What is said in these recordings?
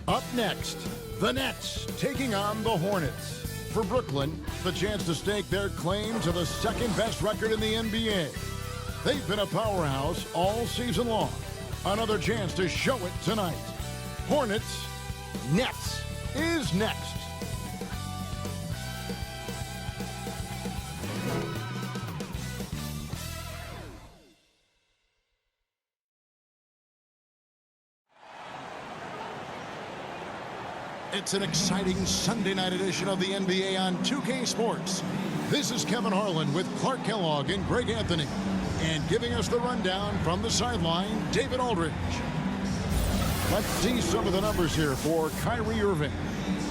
Up next, the Nets taking on the Hornets. For Brooklyn, the chance to stake their claim to the second-best record in the NBA. They've been a powerhouse all season long. Another chance to show it tonight. Hornets, Nets is next. It's an exciting Sunday night edition of the NBA on 2K Sports. This is Kevin Harlan with Clark Kellogg and Greg Anthony. And giving us the rundown from the sideline, David Aldridge. Let's see some of the numbers here for Kyrie Irving.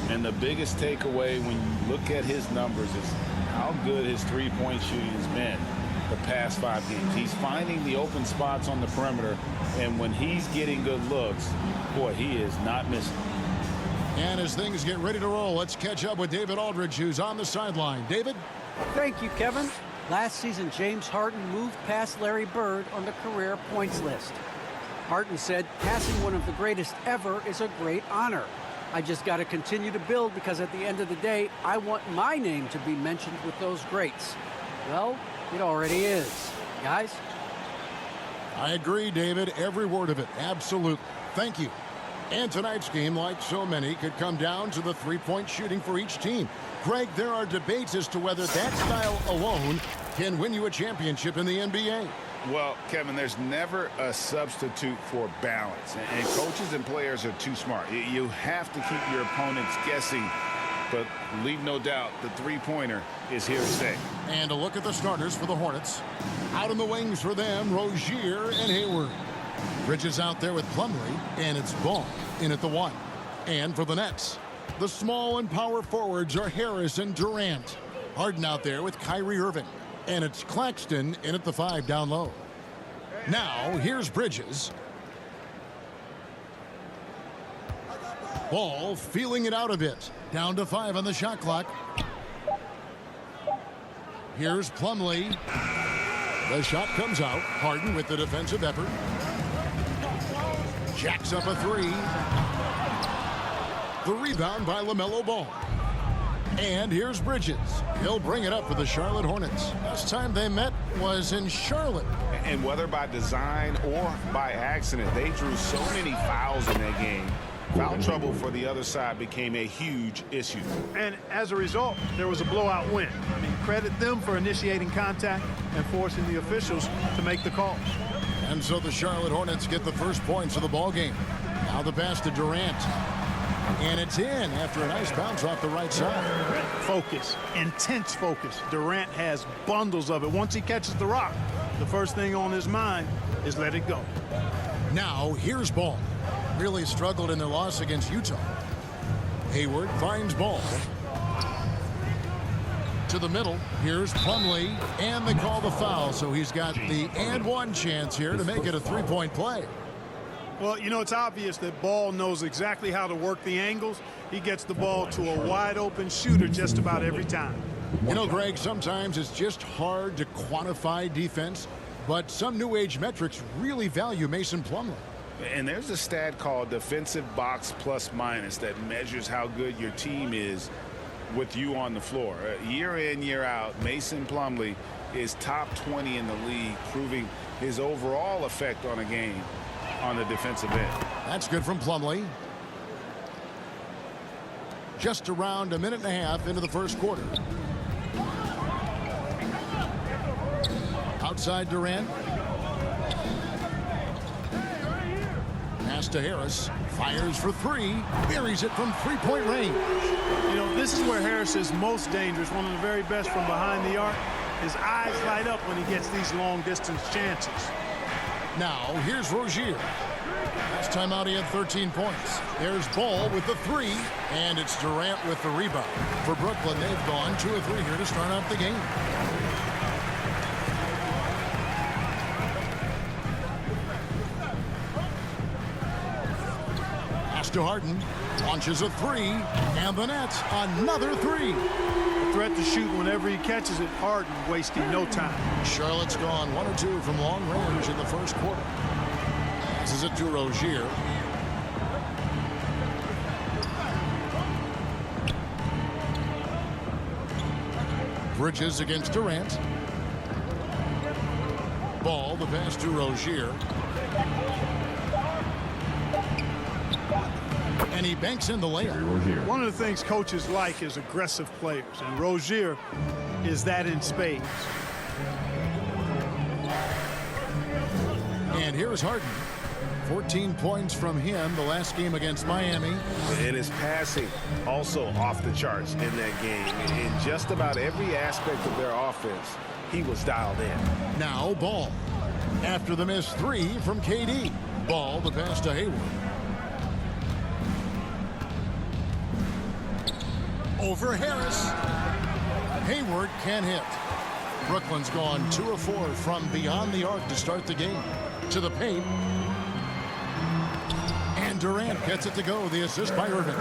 And the biggest takeaway when you look at his numbers is how good his three-point shooting has been the past 5 games. He's finding the open spots on the perimeter, and when he's getting good looks, boy, he is not missing. And as things get ready to roll, let's catch up with David Aldridge, who's on the sideline. David? Thank you, Kevin. Last season, James Harden moved past Larry Bird on the career points list. Harden said, passing one of the greatest ever is a great honor. I just got to continue to build because at the end of the day, I want my name to be mentioned with those greats. Well, it already is. Guys? I agree, David. Every word of it. Absolutely. Thank you. And tonight's game, like so many, could come down to the three-point shooting for each team. Greg, there are debates as to whether that style alone can win you a championship in the NBA. Well, Kevin, there's never a substitute for balance. And coaches and players are too smart. You have to keep your opponents guessing. But leave no doubt, the three-pointer is here to stay. And a look at the starters for the Hornets. Out in the wings for them, Rozier and Hayward. Bridges out there with Plumlee, and it's Ball in at the 1. And for the Nets, the small and power forwards are Harris and Durant. Harden out there with Kyrie Irving, and it's Claxton in at the 5 down low. Now, here's Bridges. Ball feeling it out a bit. Down to 5 on the shot clock. Here's Plumlee. The shot comes out. Harden with the defensive effort. Jacks up a 3. The rebound by LaMelo Ball. And here's Bridges. He'll bring it up for the Charlotte Hornets. Last time they met was in Charlotte. And whether by design or by accident, they drew so many fouls in that game. Foul trouble for the other side became a huge issue. And as a result, there was a blowout win. I mean, credit them for initiating contact and forcing the officials to make the calls. And so the Charlotte Hornets get the first points of the ball game. Now the pass to Durant. And it's in after a nice bounce off the right side. Focus, intense focus. Durant has bundles of it. Once he catches the rock, the first thing on his mind is let it go. Now here's Ball. Really struggled in their loss against Utah. Hayward finds Ball. To the middle. Here's Plumlee. And they call the foul, so he's got the and-one chance here to make it a three-point play. Well, you know, it's obvious that Ball knows exactly how to work the angles. He gets the ball to a wide-open shooter just about every time. You know, Greg, sometimes it's just hard to quantify defense, but some new age metrics really value Mason Plumlee. And there's a stat called defensive box plus minus that measures how good your team is with you on the floor. Year in, year out, Mason Plumlee is top 20 in the league, proving his overall effect on a game on the defensive end. That's good from Plumlee. Just around a minute and a half into the first quarter. Outside Durant. Pass to Harris. Fires for 3. Buries it from three-point range. You know, this is where Harris is most dangerous, one of the very best from behind the arc. His eyes light up when he gets these long-distance chances. Now, here's Rozier. Last time out, he had 13 points. There's Ball with the 3, and it's Durant with the rebound. For Brooklyn, they've gone 2 of 3 here to start out the game. Pass to Harden. Launches a 3, and the Nets another 3. A threat to shoot whenever he catches it. Harden wasting no time. Charlotte's gone 1 or 2 from long range in the first quarter. Passes it to Rozier. Bridges against Durant. Ball, the pass to Rozier. And he banks in the layup. One of the things coaches like is aggressive players, and Rozier is that in spades. And here's Harden. 14 points from him the last game against Miami. And his passing also off the charts in that game. In just about every aspect of their offense, he was dialed in. Now Ball. After the missed three from KD. Ball, the pass to Hayward. Over Harris. Hayward can't hit. Brooklyn's gone 2 of 4 from beyond the arc to start the game. To the paint. And Durant gets it to go. The assist by Irving.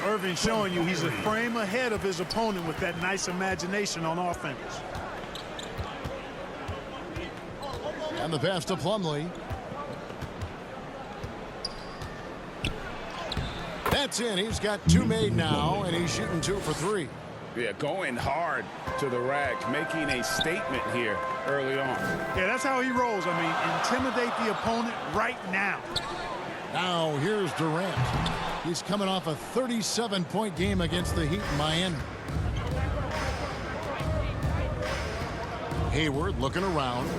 Irving showing you he's a frame ahead of his opponent with that nice imagination on offense. And the pass to Plumlee. That's in. He's got 2 made now, and he's shooting 2 for 3. Yeah, going hard to the rack, making a statement here early on. Yeah, that's how he rolls. I mean, intimidate the opponent right now. Now here's Durant. He's coming off a 37-point game against the Heat in Miami. Hayward looking around.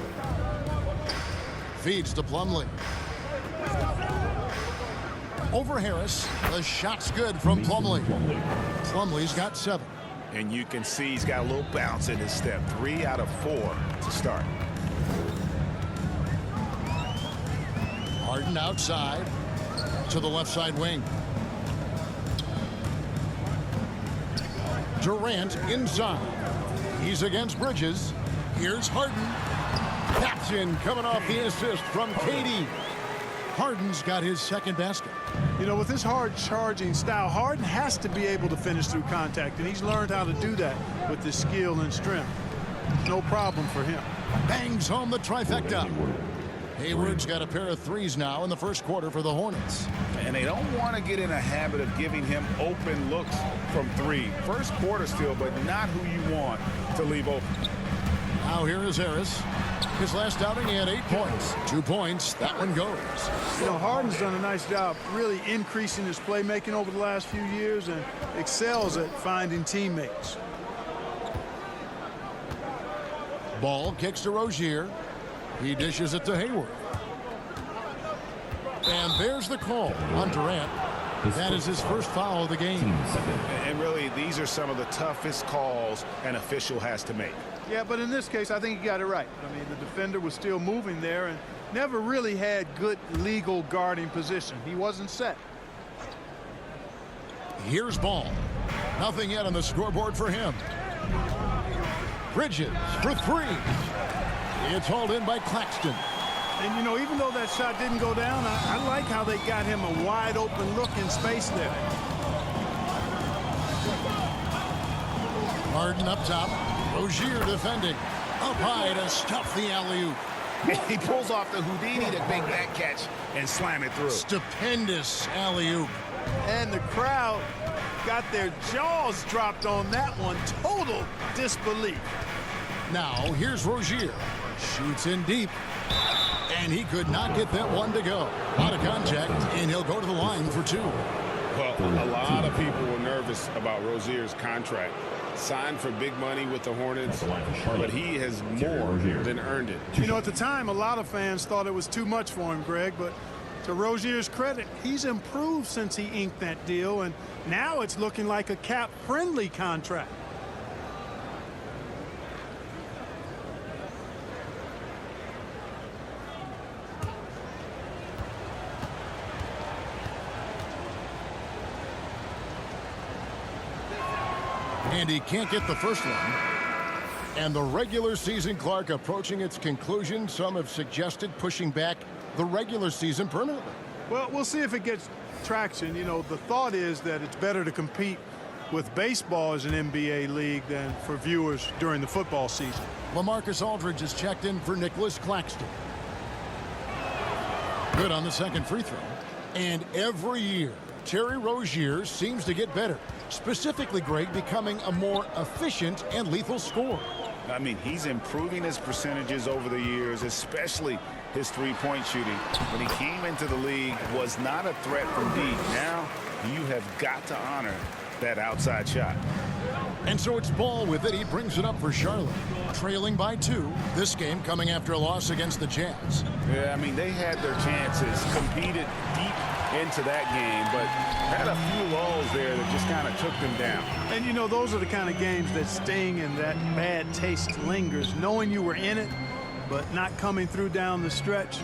Feeds to Plumlee. Over Harris. The shot's good from Plumlee. Plumlee's got 7. And you can see he's got a little bounce in his step. 3 out of 4 to start. Harden outside to the left side wing. Durant inside. He's against Bridges. Here's Harden. That's in, coming off the assist from KD. Harden's got his second basket. You know, with his hard charging style, Harden has to be able to finish through contact, and he's learned how to do that with his skill and strength. No problem for him. Bangs home the trifecta. Hayward's got a pair of threes now in the first quarter for the Hornets. And they don't want to get in a habit of giving him open looks from 3. First quarter still, but not who you want to leave open. Now here is Harris. His last outing, he had 8 points. 2 points. That one goes. You know, Harden's done a nice job really increasing his playmaking over the last few years and excels at finding teammates. Ball kicks to Rozier. He dishes it to Hayward. And there's the call on Durant. That is his first foul of the game. And really, these are some of the toughest calls an official has to make. Yeah, but in this case, I think he got it right. I mean, the defender was still moving there and never really had good legal guarding position. He wasn't set. Here's Ball. Nothing yet on the scoreboard for him. Bridges for 3. It's hauled in by Claxton. And, you know, even though that shot didn't go down, I like how they got him a wide open look in space there. Harden up top. Rozier defending. Up high to stuff the alley-oop. He pulls off the Houdini to make that catch and slam it through. Stupendous alley-oop. And the crowd got their jaws dropped on that one. Total disbelief. Now here's Rozier. Shoots in deep. And he could not get that one to go. Out of contact, and he'll go to the line for 2. Well, a lot of people were nervous about Rozier's contract. Signed for big money with the Hornets, but he has more than earned it. You know, at the time, a lot of fans thought it was too much for him, Greg, but to Rozier's credit, he's improved since he inked that deal, and now it's looking like a cap-friendly contract. And he can't get the first one. And the regular season clock approaching its conclusion. Some have suggested pushing back the regular season permanently. Well, we'll see if it gets traction. You know, the thought is that it's better to compete with baseball as an NBA league than for viewers during the football season. LaMarcus Aldridge has checked in for Nicholas Claxton. Good on the second free throw. And every year, Terry Rozier seems to get better. Specifically, Greg, becoming a more efficient and lethal scorer. I mean, he's improving his percentages over the years, especially his three-point shooting. When he came into the league, was not a threat from deep. Now you have got to honor that outside shot. And so it's Ball with it. He brings it up for Charlotte. Trailing by 2. This game coming after a loss against the Jazz. Yeah, I mean, they had their chances, competed deep into that game, but had a few lulls there that just kind of took them down. And, you know, those are the kind of games that sting and that bad taste lingers. Knowing you were in it, but not coming through down the stretch,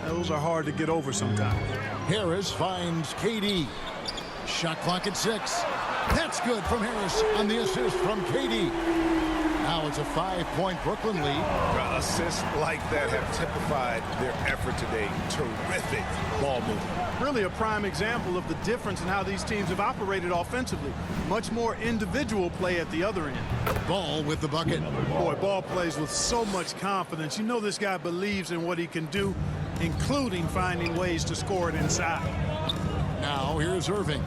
those are hard to get over sometimes. Harris finds KD. Shot clock at 6. That's good from Harris on the assist from KD. Now it's a 5-point Brooklyn lead. Assists like that have typified their effort today. Terrific ball movement. Really a prime example of the difference in how these teams have operated offensively. Much more individual play at the other end. Ball with the bucket. Boy, Ball plays with so much confidence. You know this guy believes in what he can do, including finding ways to score it inside. Now here's Irving.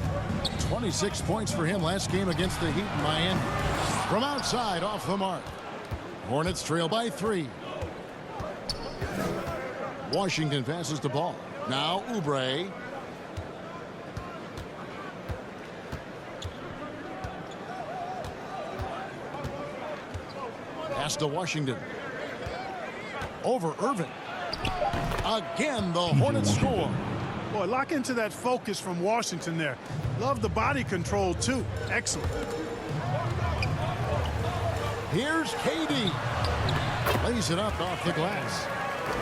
26 points for him last game against the Heat in Miami. From outside, off the mark. Hornets trail by 3. Washington passes the ball. Now Oubre. Pass to Washington. Over Irving. Again, the Hornets score. Boy, lock into that focus from Washington there. Love the body control, too. Excellent. Here's KD. Lays it up off the glass.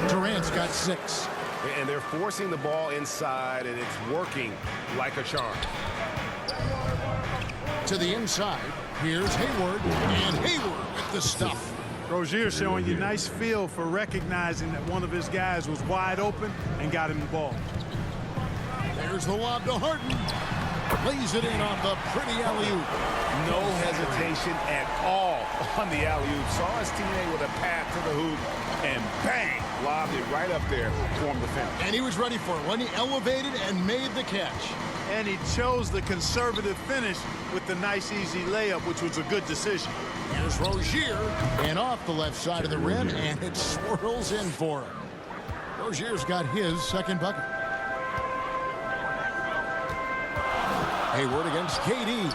Durant's got 6. And they're forcing the ball inside, and it's working like a charm. To the inside. Here's Hayward. And Hayward with the stuff. Rozier showing you nice feel for recognizing that one of his guys was wide open and got him the ball. There's the lob to Harden. Lays it in on the pretty alley-oop. No hesitation at all on the alley-oop. Saw his teammate with a path to the hoop, and bang, lobbed it right up there for him to finish. And he was ready for it when he elevated and made the catch. And he chose the conservative finish with the nice, easy layup, which was a good decision. Here's Rozier, and off the left side of the rim, and it swirls in for him. Rozier's got his second bucket. Hayward against KD.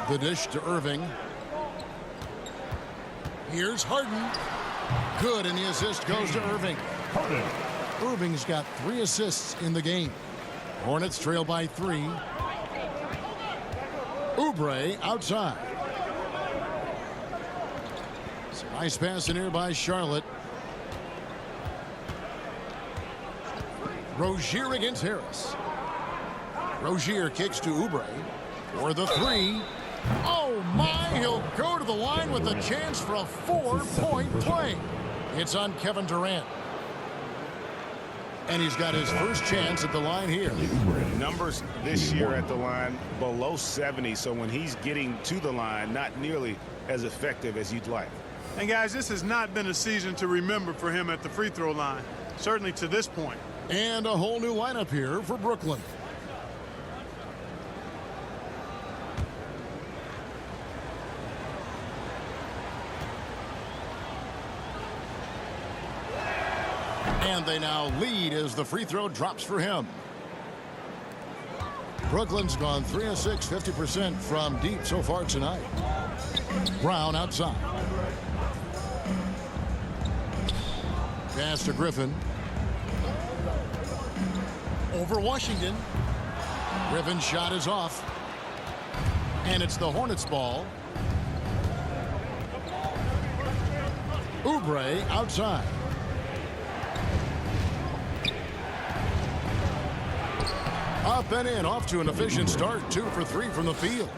The dish to Irving. Here's Harden. Good, and the assist goes to Irving. Irving's got 3 assists in the game. Hornets trail by 3. Oubre outside. It's a nice pass in here by Charlotte. Rozier against Harris. Rozier kicks to Oubre for the 3. Oh my, he'll go to the line with a chance for a 4-point play. It's on Kevin Durant. And he's got his first chance at the line here. Numbers this year at the line below 70, so when he's getting to the line, not nearly as effective as you'd like. And guys, this has not been a season to remember for him at the free throw line, certainly to this point. And a whole new lineup here for Brooklyn. And they now lead as the free throw drops for him. Brooklyn's gone 3 of 6, 50% from deep so far tonight. Brown outside. Pass to Griffin. Over Washington. Griffin's shot is off. And it's the Hornets ball. Oubre outside. Up and in, off to an efficient start. 2 for 3 from the field.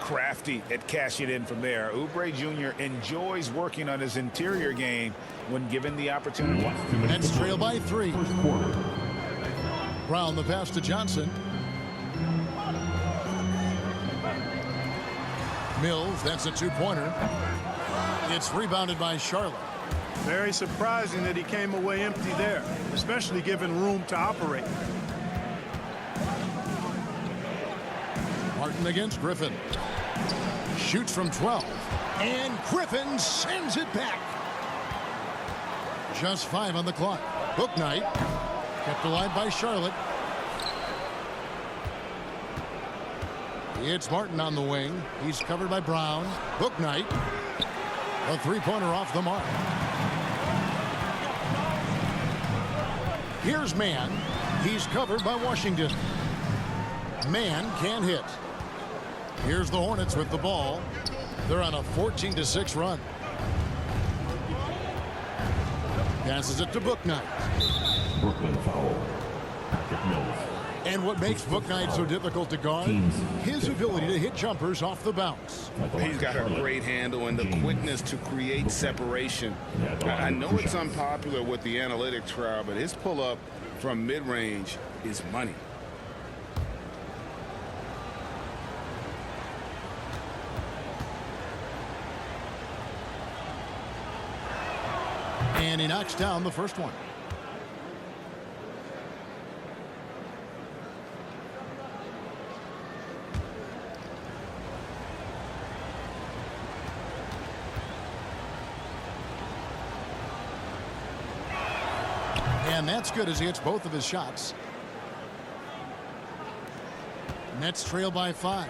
Crafty at cashing in from there. Oubre Jr. enjoys working on his interior game when given the opportunity. Nets trail by 3. Brown the pass to Johnson. Mills, that's a 2-pointer. It's rebounded by Charlotte. Very surprising that he came away empty there, especially given room to operate. Martin against Griffin. Shoots from 12. And Griffin sends it back. Just 5 on the clock. Book night. Kept alive by Charlotte. It's Martin on the wing. He's covered by Brown. Book night. A three-pointer off the mark. Here's Mann. He's covered by Washington. Mann can't hit. Here's the Hornets with the ball. They're on a 14-6 run. Passes it to Booknight. Brooklyn foul. Patrick Mills. And what makes Booknight so difficult to guard? His ability to hit jumpers off the bounce. He's got a great handle and the quickness to create separation. I know it's unpopular with the analytics crowd, but his pull-up from mid-range is money. And he knocks down the first one. And that's good as he hits both of his shots. Nets trail by 5.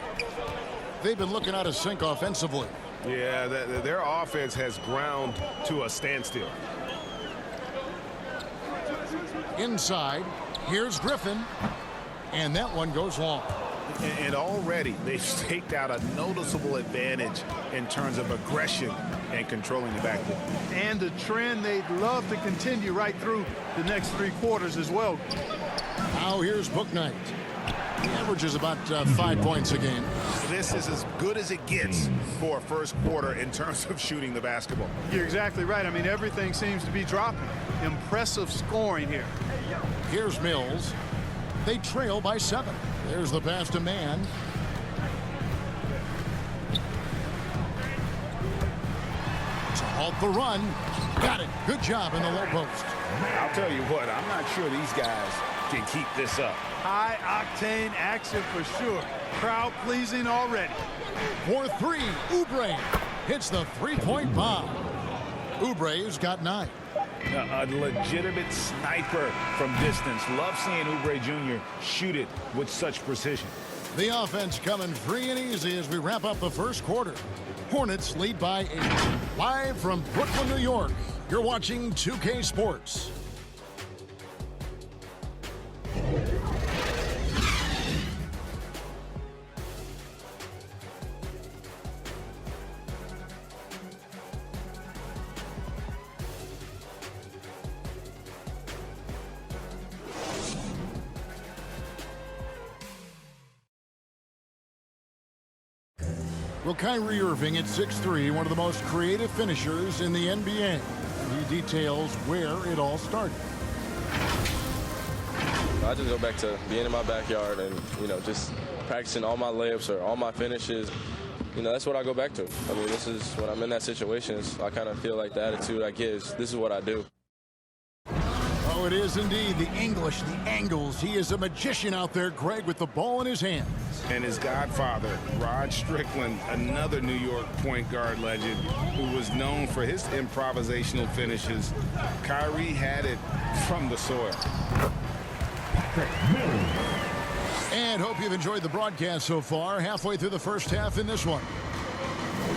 They've been looking out of sync offensively. Yeah, their offense has ground to a standstill. Inside, here's Griffin. And that one goes long. And already they've staked out a noticeable advantage in terms of aggression and controlling the backcourt. And a trend they'd love to continue right through the next 3 quarters as well. Now here's Booknight. He averages about 5 points a game. This is as good as it gets for a first quarter in terms of shooting the basketball. You're exactly right. I mean, everything seems to be dropping. Impressive scoring here. Here's Mills. They trail by 7. There's the pass to Mann. To halt the run. Got it. Good job in the low post. I'll tell you what, I'm not sure these guys can keep this up. High-octane action for sure. Crowd pleasing already. For 3, Oubre hits the three-point bomb. Oubre's got 9. A legitimate sniper from distance. Love seeing Oubre Jr. shoot it with such precision. The offense coming free and easy as we wrap up the first quarter. Hornets lead by 8. Live from Brooklyn, New York, you're watching 2K Sports. Well, Kyrie Irving at 6'3", one of the most creative finishers in the NBA. He details where it all started. I just go back to being in my backyard and, just practicing all my layups or all my finishes. That's what I go back to. I mean, this is when I'm in that situation, I kind of feel like the attitude I get is this is what I do. Oh, it is indeed the English, the angles. He is a magician out there, Greg, with the ball in his hands. And his godfather, Rod Strickland, another New York point guard legend who was known for his improvisational finishes. Kyrie had it from the soil. And hope you've enjoyed the broadcast so far. Halfway through the first half in this one.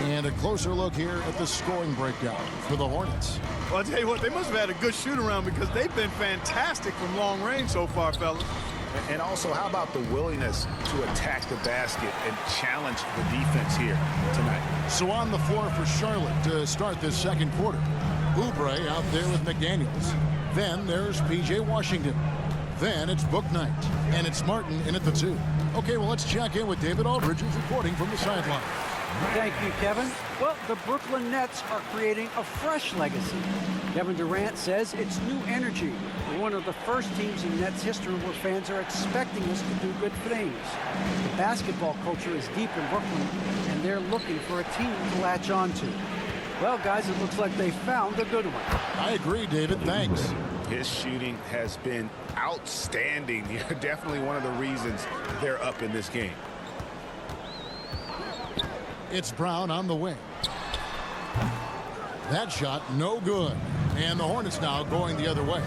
And a closer look here at the scoring breakdown for the Hornets. Well, I'll tell you what, they must have had a good shoot-around because they've been fantastic from long range so far, fellas. And also, how about the willingness to attack the basket and challenge the defense here tonight? So on the floor for Charlotte to start this second quarter. Oubre out there with McDaniels. Then there's P.J. Washington. Then it's Booknight. And it's Martin in at the 2. Okay, well, let's check in with David Aldridge, who's reporting from the sideline. Thank you, Kevin. Well, the Brooklyn Nets are creating a fresh legacy. Kevin Durant says it's new energy. We're one of the first teams in Nets history where fans are expecting us to do good things. The basketball culture is deep in Brooklyn, and they're looking for a team to latch on to. Well, guys, it looks like they found a good one. I agree, David. Thanks. His shooting has been outstanding. Definitely one of the reasons they're up in this game. It's Brown on the wing. That shot no good. And the Hornets now going the other way.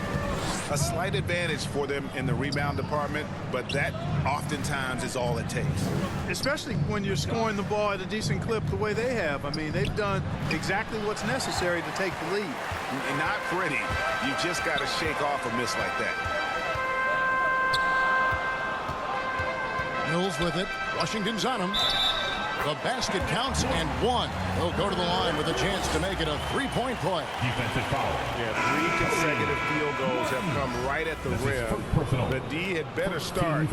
A slight advantage for them in the rebound department, but that oftentimes is all it takes. Especially when you're scoring the ball at a decent clip the way they have. I mean, they've done exactly what's necessary to take the lead. Not pretty. You just got to shake off a miss like that. Mills with it. Washington's on him. The basket counts and one. He'll go to the line with a chance to make it a three-point play. Defensive foul. Yeah, 3 consecutive field goals have come right at the rim. The D had better start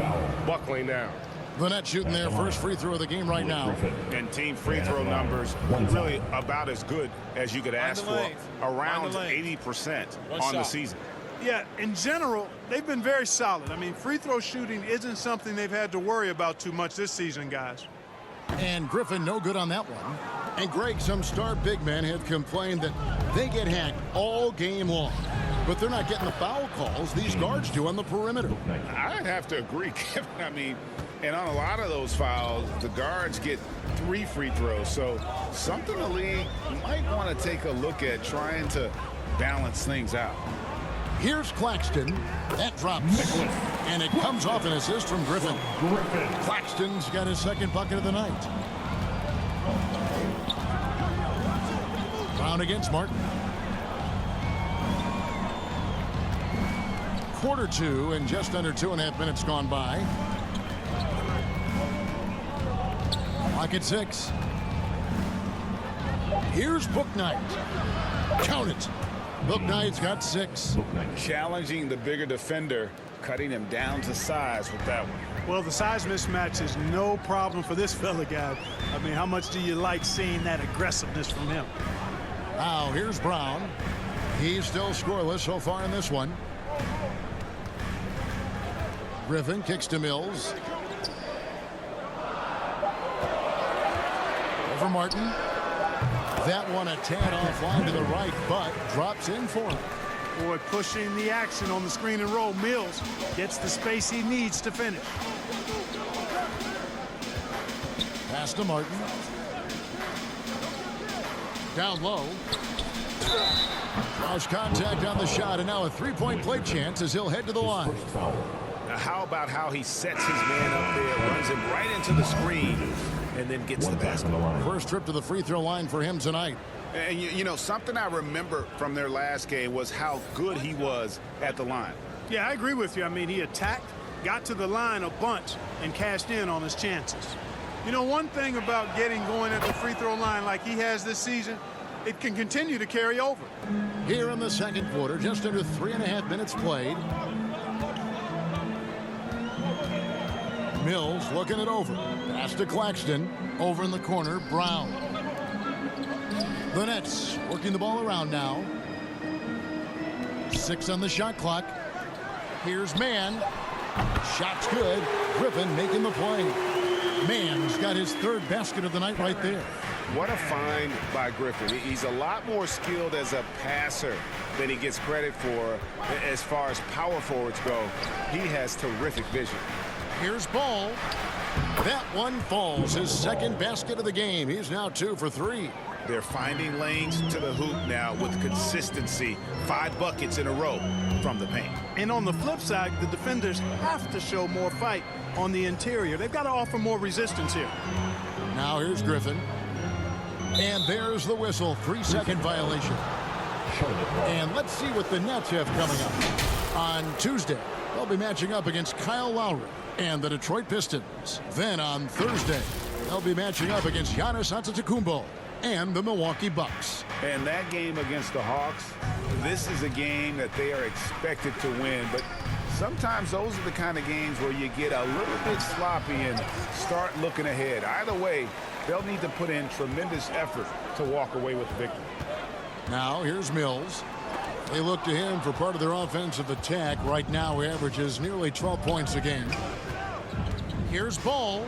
buckling down. The Nets shooting their first free throw of the game right now. And team free throw numbers really about as good as you could ask for. Around 80% on the season. Yeah, in general, they've been very solid. I mean, free throw shooting isn't something they've had to worry about too much this season, guys. And Griffin no good on that one. And Greg, some star big men have complained that they get hacked all game long. But they're not getting the foul calls these guards do on the perimeter. I'd have to agree, Kevin. I mean, and on a lot of those fouls, the guards get 3 free throws. So something the league might want to take a look at trying to balance things out. Here's Claxton. That drops. And it comes off an assist from Griffin. Claxton's got his second bucket of the night. Brown against Martin. Quarter 2 and just under 2.5 minutes gone by. Clock at 6. Here's Bouknight. Count it. Bouknight's got 6. Challenging the bigger defender, cutting him down to size with that one. Well, the size mismatch is no problem for this fella, guy. I mean, how much do you like seeing that aggressiveness from him? Now, here's Brown. He's still scoreless so far in this one. Griffin kicks to Mills. Over Martin. That one a tad offline to the right, but drops in for him. Boy, pushing the action on the screen and roll. Mills gets the space he needs to finish. Pass to Martin. Down low. Draws contact on the shot, and now a three-point play chance as he'll head to the line. Now, how about how he sets his man up there, runs him right into the screen, and then gets the basket. First trip to the free throw line for him tonight. And, you know, something I remember from their last game was how good he was at the line. Yeah, I agree with you. I mean, he attacked, got to the line a bunch, and cashed in on his chances. You know, one thing about getting going at the free throw line like he has this season, it can continue to carry over. Here in the second quarter, just under 3.5 minutes played. Mills looking it over. Pass to Claxton. Over in the corner, Brown. The Nets working the ball around now. 6 on the shot clock. Here's Mann. Shot's good. Griffin making the play. Mann's got his 3rd basket of the night right there. What a find by Griffin. He's a lot more skilled as a passer than he gets credit for as far as power forwards go. He has terrific vision. Here's Ball. That one falls. His 2nd basket of the game. He's now 2 for 3. They're finding lanes to the hoop now with consistency. 5 buckets in a row from the paint. And on the flip side, the defenders have to show more fight on the interior. They've got to offer more resistance here. Now here's Griffin. And there's the whistle. 3-second violation. And let's see what the Nets have coming up. On Tuesday, they'll be matching up against Kyle Lowry and the Detroit Pistons. Then on Thursday, they'll be matching up against Giannis Antetokounmpo and the Milwaukee Bucks. And that game against the Hawks, this is a game that they are expected to win. But sometimes those are the kind of games where you get a little bit sloppy and start looking ahead. Either way, they'll need to put in tremendous effort to walk away with the victory. Now here's Mills. They look to him for part of their offensive attack. Right now, he averages nearly 12 points a game. Here's Ball.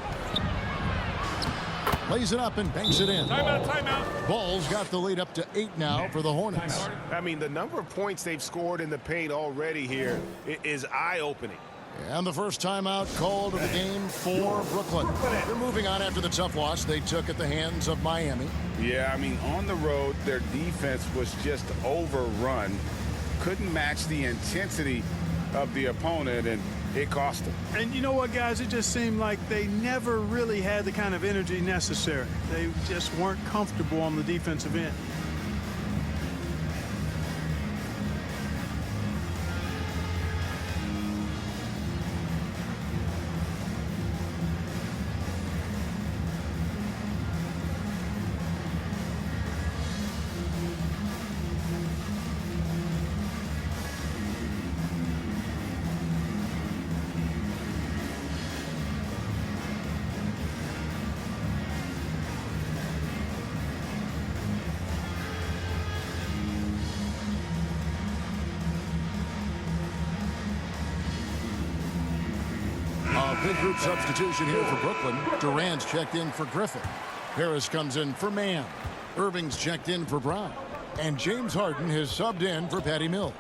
Lays it up and banks it in. Timeout. Ball's got the lead up to 8 now for the Hornets. I mean, the number of points they've scored in the paint already here is eye-opening. And the first timeout called of the game for Brooklyn. They're moving on after the tough loss they took at the hands of Miami. Yeah, I mean, on the road, their defense was just overrun. Couldn't match the intensity of the opponent, and it cost them. And you know what, guys? It just seemed like they never really had the kind of energy necessary. They just weren't comfortable on the defensive end. Big group substitution here for Brooklyn. Durant's checked in for Griffin. Harris comes in for Mann. Irving's checked in for Brown. And James Harden has subbed in for Patty Mills.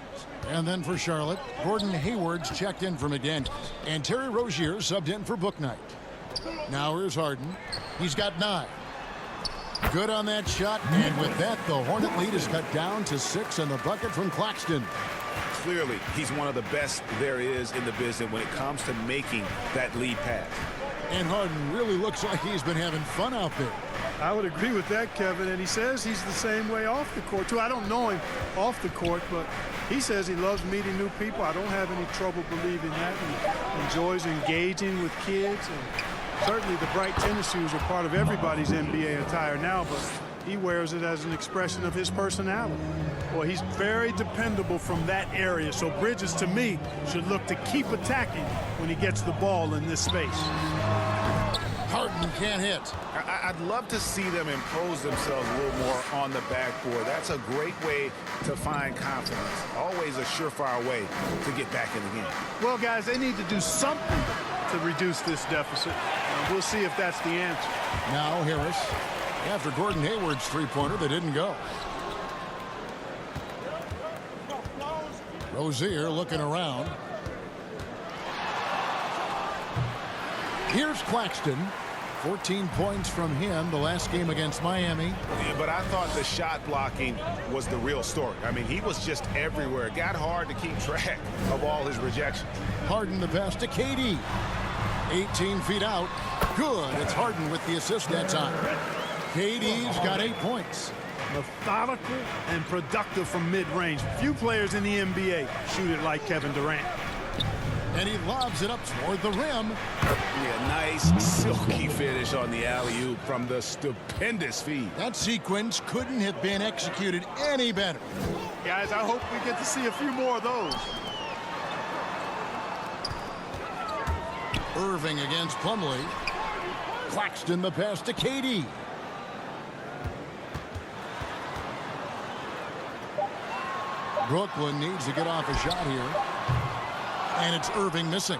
And then for Charlotte, Gordon Hayward's checked in for McDaniels. And Terry Rozier subbed in for Bouknight. Now here's Harden. He's got 9. Good on that shot. And with that, the Hornet lead is cut down to 6 and the bucket from Claxton. Clearly, he's one of the best there is in the business when it comes to making that lead pass. And Harden really looks like he's been having fun out there. I would agree with that, Kevin, and he says he's the same way off the court, too. I don't know him off the court, but he says he loves meeting new people. I don't have any trouble believing that. He enjoys engaging with kids, and certainly the bright tennis shoes are part of everybody's NBA attire now, but he wears it as an expression of his personality. Well, he's very dependable from that area, so Bridges, to me, should look to keep attacking when he gets the ball in this space. Harden can't hit. I'd love to see them impose themselves a little more on the backboard. That's a great way to find confidence. Always a surefire way to get back in the game. Well, guys, they need to do something to reduce this deficit. We'll see if that's the answer. Now Harris, after Gordon Hayward's three-pointer that didn't go. Rozier looking around. Here's Claxton. 14 points from him the last game against Miami. Yeah, but I thought the shot blocking was the real story. I mean, he was just everywhere. It got hard to keep track of all his rejections. Harden the pass to KD. 18 feet out. Good. It's Harden with the assist that time. KD's got 8 points. Methodical and productive from mid-range. Few players in the NBA shoot it like Kevin Durant. And he lobs it up toward the rim. Yeah, nice silky finish on the alley-oop from the stupendous feed. That sequence couldn't have been executed any better. Guys, I hope we get to see a few more of those. Irving against Plumlee. Claxton the pass to KD. Brooklyn needs to get off a shot here. And it's Irving missing.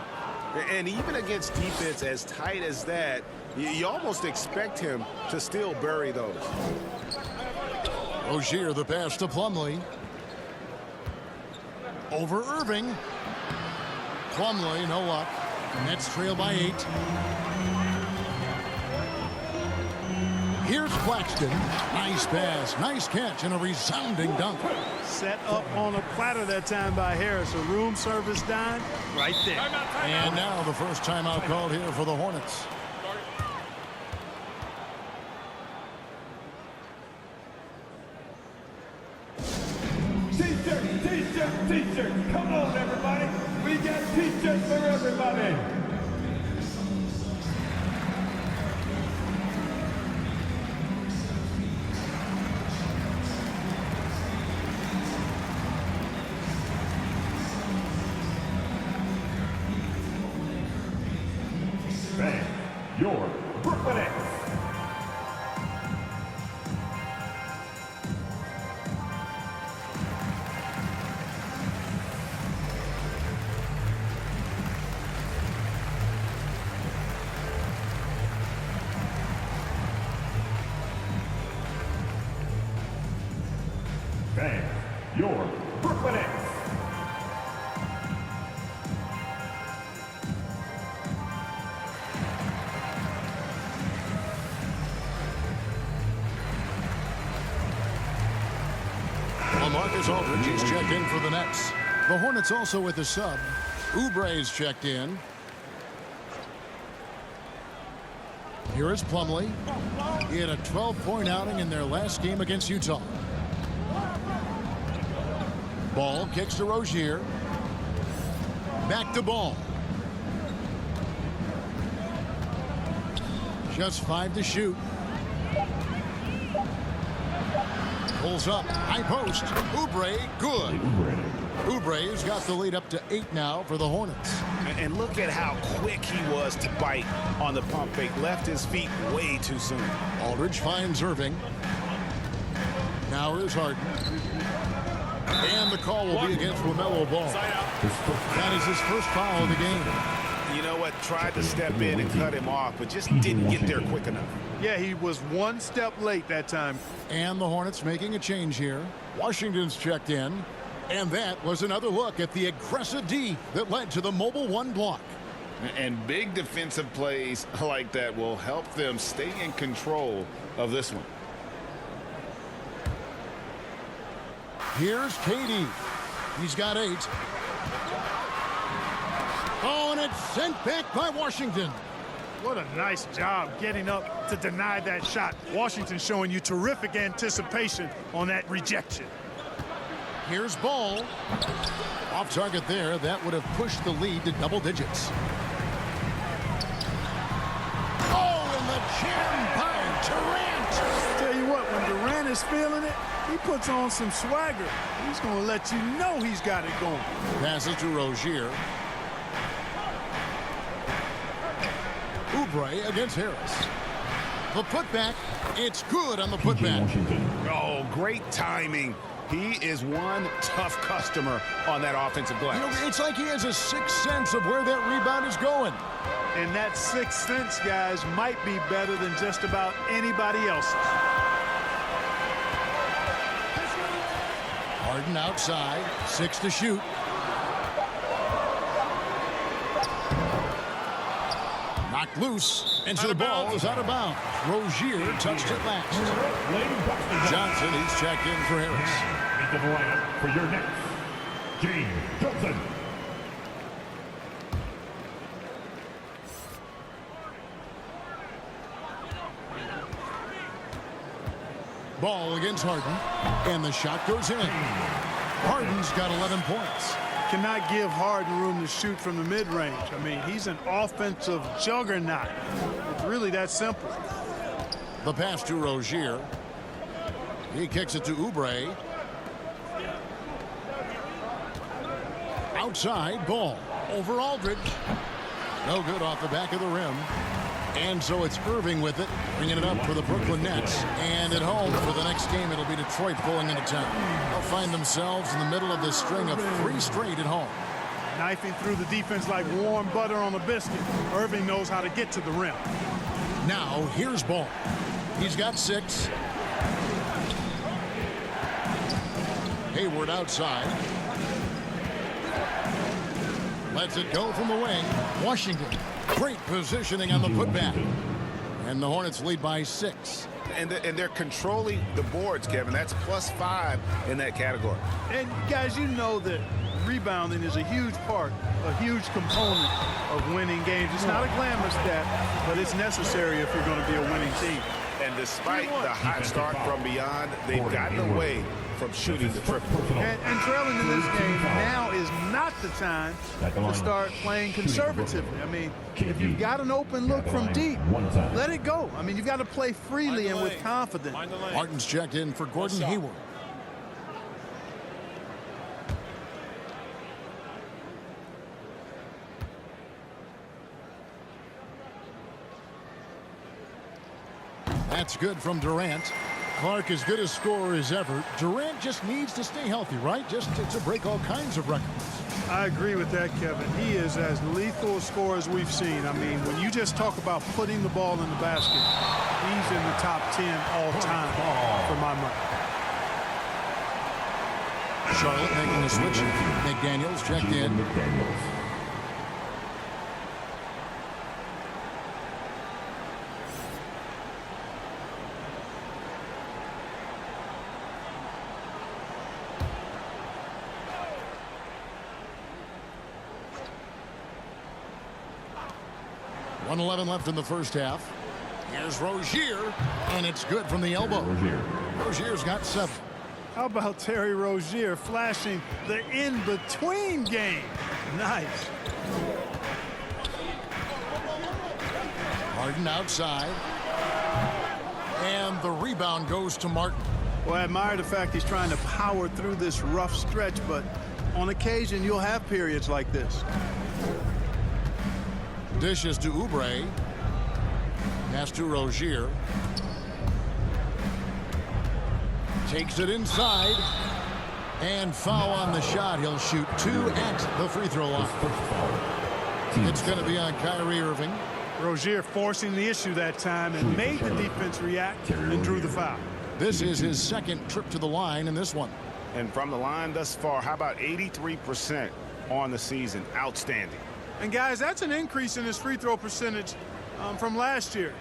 And even against defense as tight as that, you almost expect him to still bury those. Rozier the pass to Plumlee. Over Irving. Plumlee, no luck. Nets trail by 8. Here's Claxton. Nice pass, nice catch, and a resounding dunk. Set up on a platter that time by Harris. A room service dime right there. And now the first timeout called here for the Hornets. T-shirts. Come on, everybody. We got T-shirts for everybody. Your Brooklyn Nets. Fans, your Brooklyn Nets. Marcus Aldridge is checked in for the Nets. The Hornets also with the sub. Oubre is checked in. Here is Plumlee. He had a 12-point outing in their last game against Utah. Ball kicks to Rozier. Back to Ball. Just 5 to shoot. Pulls up. High post. Oubre, good. Oubre has got the lead up to 8 now for the Hornets. And look at how quick he was to bite on the pump fake. Left his feet way too soon. Aldridge finds Irving. Now here's Harden. And the call will be against LaMelo Ball. That is his first foul of the game. You know what? Tried to step in and cut him off, but just didn't get there quick enough. Yeah, he was one step late that time. And the Hornets making a change here. Washington's checked in. And that was another look at the aggressive D that led to the mobile 1 block. And big defensive plays like that will help them stay in control of this one. Here's KD. He's got 8. Oh, and it's sent back by Washington. What a nice job getting up to deny that shot. Washington showing you terrific anticipation on that rejection. Here's Ball. Off target there. That would have pushed the lead to double digits. Oh, and the jam by Durant. Tell you what, when Durant is feeling it, he puts on some swagger. He's going to let you know he's got it going. Passes to Rozier. Oubre against Harris. The putback. It's good on the putback. Oh, great timing. He is one tough customer on that offensive glass. You know, it's like he has a sixth sense of where that rebound is going. And that sixth sense, guys, might be better than just about anybody else's. Harden outside. 6 to shoot. Knocked loose. And so the ball is out of bounds. Rozier touched it last. Johnson, he's checked in for Harris. Into the lineup for your next, James Johnson. Ball against Harden. And the shot goes in. Harden's got 11 points. Cannot give Harden room to shoot from the mid-range. I mean, he's an offensive juggernaut. It's really that simple. The pass to Rozier. He kicks it to Oubre. Outside, Ball. Over Aldridge. No good off the back of the rim. And so it's Irving with it, bringing it up for the Brooklyn Nets. And at home for the next game, it'll be Detroit pulling into town. They'll find themselves in the middle of this string of 3 straight at home. Knifing through the defense like warm butter on a biscuit. Irving knows how to get to the rim. Now, here's Ball. He's got 6. Hayward outside. Lets it go from the wing. Washington. Great positioning on the putback. And the Hornets lead by 6. And they're controlling the boards, Kevin. That's +5 in that category. And guys, you know that rebounding is a huge part, a huge component of winning games. It's not a glamorous stat, but it's necessary if you're going to be a winning team. And despite the hot start from beyond, they've gotten away from shooting the triple. And trailing in this game now is not the time to start playing conservatively. I mean, if you've got an open look from deep, let it go. I mean, you've got to play freely and with confidence. Martin's checked in for Gordon Hayward. That's good from Durant. Clark as good a scorer as ever. Durant just needs to stay healthy, right? Just to break all kinds of records. I agree with that, Kevin. He is as lethal a scorer as we've seen. I mean, when you just talk about putting the ball in the basket, he's in the top 10 all time for my money. Charlotte making a switch. McDaniels checked in. 1:11 left in the first half. Here's Rozier, and it's good from the elbow. Rozier's got 7. How about Terry Rozier flashing the in-between game? Nice. Harden outside. And the rebound goes to Martin. Well, I admire the fact he's trying to power through this rough stretch, but on occasion you'll have periods like this. Dishes to Oubre. Pass to Rozier. Takes it inside. And foul on the shot. He'll shoot 2 at the free throw line. It's going to be on Kyrie Irving. Rozier forcing the issue that time and made the defense react and drew the foul. This is his second trip to the line in this one. And from the line thus far, how about 83% on the season? Outstanding. And guys, that's an increase in his free throw percentage from last year.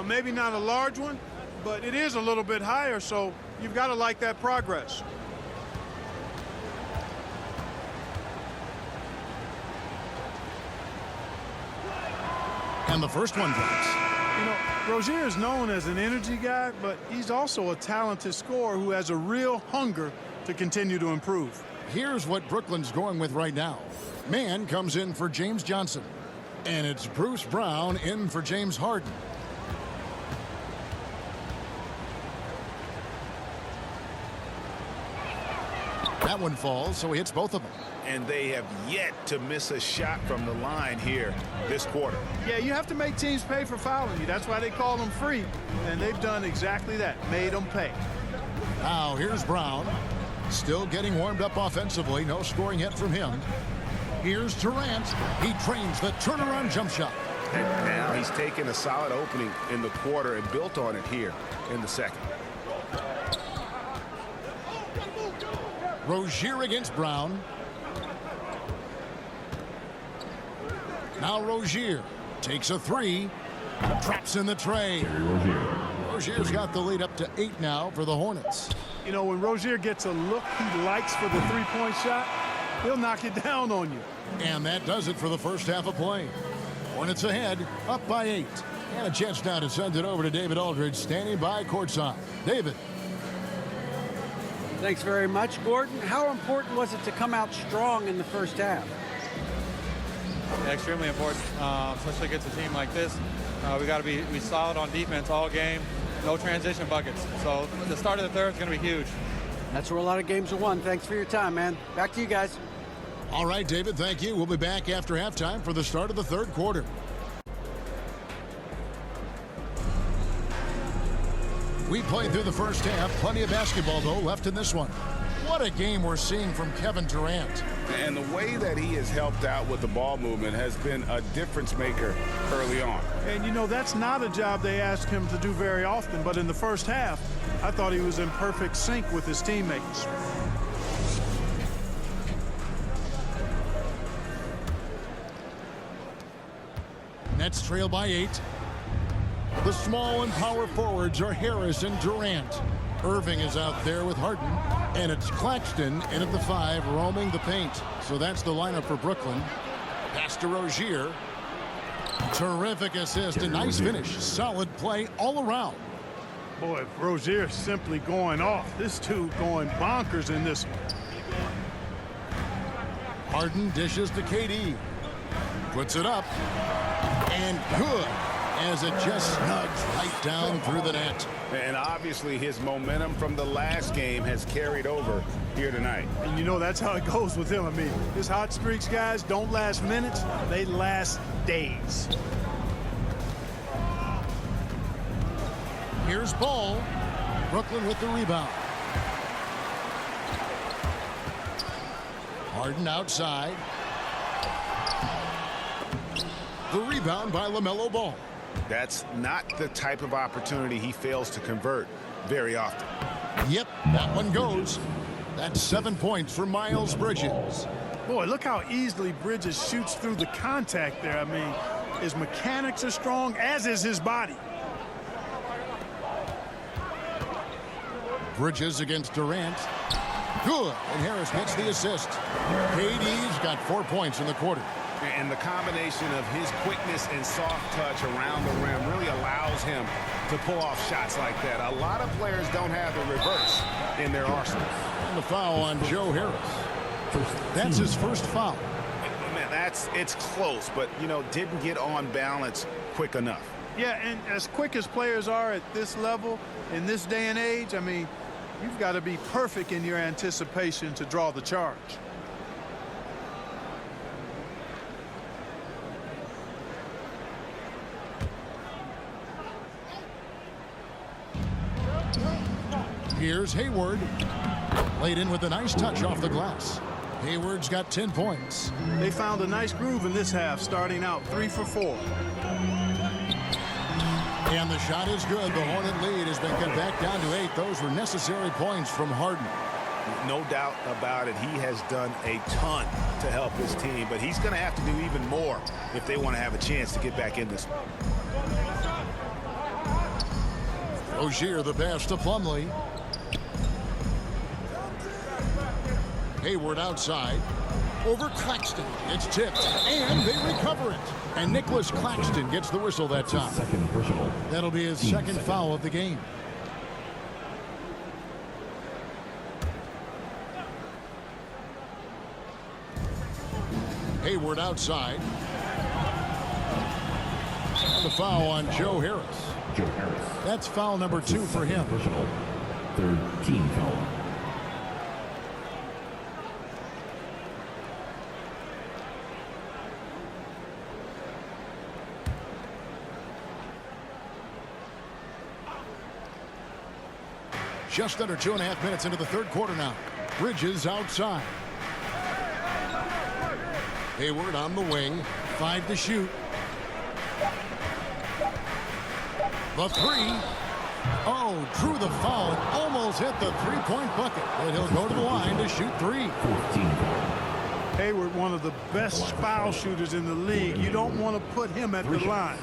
Maybe not a large one, but it is a little bit higher, so you've got to like that progress. And the first one drops. You know, Rozier is known as an energy guy, but he's also a talented scorer who has a real hunger to continue to improve. Here's what Brooklyn's going with right now. Man comes in for James Johnson. And it's Bruce Brown in for James Harden. That one falls, so he hits both of them. And they have yet to miss a shot from the line here this quarter. Yeah, you have to make teams pay for fouling you. That's why they call them free. And they've done exactly that, made them pay. Now here's Brown. Still getting warmed up offensively. No scoring yet from him. Here's Durant. He trains the turnaround jump shot. And now he's taken a solid opening in the quarter and built on it here in the second. Rozier against Brown. Now Rozier takes a 3. Traps in the tray. Rozier's got the lead up to 8 now for the Hornets. You know, when Rozier gets a look he likes for the three-point shot, he'll knock it down on you. And that does it for the first half of play. Hornets ahead, up by 8. And a chance now to send it over to David Aldridge, standing by courtside. David. Thanks very much, Gordon. How important was it to come out strong in the first half? Yeah, extremely important, especially against a team like this. We got to be solid on defense all game. No transition buckets. So the start of the third is going to be huge. That's where a lot of games are won. Thanks for your time, man. Back to you guys. All right, David, thank you. We'll be back after halftime for the start of the third quarter. We played through the first half. Plenty of basketball, though, left in this one. What a game we're seeing from Kevin Durant. And the way that he has helped out with the ball movement has been a difference maker early on. And, you know, that's not a job they ask him to do very often. But in the first half, I thought he was in perfect sync with his teammates. Nets trail by 8. The small and power forwards are Harris and Durant. Irving is out there with Harden. And it's Claxton in at the 5, roaming the paint. So that's the lineup for Brooklyn. Pass to Rozier. Terrific assist. A nice finish. Solid play all around. Boy, Rozier simply going off. This dude going bonkers in this one. Harden dishes to KD. Puts it up. And good, as it just snugs right down through the net. And obviously his momentum from the last game has carried over here tonight. And you know that's how it goes with him. I mean, his hot streaks, guys, don't last minutes. They last days. Here's Ball. Brooklyn with the rebound. Harden outside. The rebound by LaMelo Ball. That's not the type of opportunity he fails to convert very often. Yep, that one goes. That's 7 points for Miles Bridges. Boy, look how easily Bridges shoots through the contact there. I mean, his mechanics are strong, as is his body. Bridges against Durant. Good, and Harris gets the assist. KD's got 4 points in the quarter. And the combination of his quickness and soft touch around the rim really allows him to pull off shots like that. A lot of players don't have the reverse in their arsenal. And the foul on Joe Harris. That's his first foul. Man, it's close, but, you know, didn't get on balance quick enough. Yeah, and as quick as players are at this level, in this day and age, I mean, you've got to be perfect in your anticipation to draw the charge. Here's Hayward. Laid in with a nice touch off the glass. Hayward's got 10 points. They found a nice groove in this half, starting out 3 for 4. And the shot is good. The Hornet lead has been cut back down to 8. Those were necessary points from Harden. No doubt about it. He has done a ton to help his team, but he's going to have to do even more if they want to have a chance to get back in this. Rozier the pass to Plumlee. Hayward outside. Over Claxton. It's tipped. And they recover it. And Nicholas Claxton gets the whistle that time. That'll be his second foul of the game. Hayward outside. And the foul on Joe Harris. That's foul number 2 for him. Third team foul. Just under 2.5 minutes into the third quarter now. Bridges outside. Hayward on the wing. 5 to shoot. The 3. Oh, drew the foul and almost hit the three-point bucket. But he'll go to the line to shoot 3. Hayward, one of the best foul shooters in the league. You don't want to put him at the line.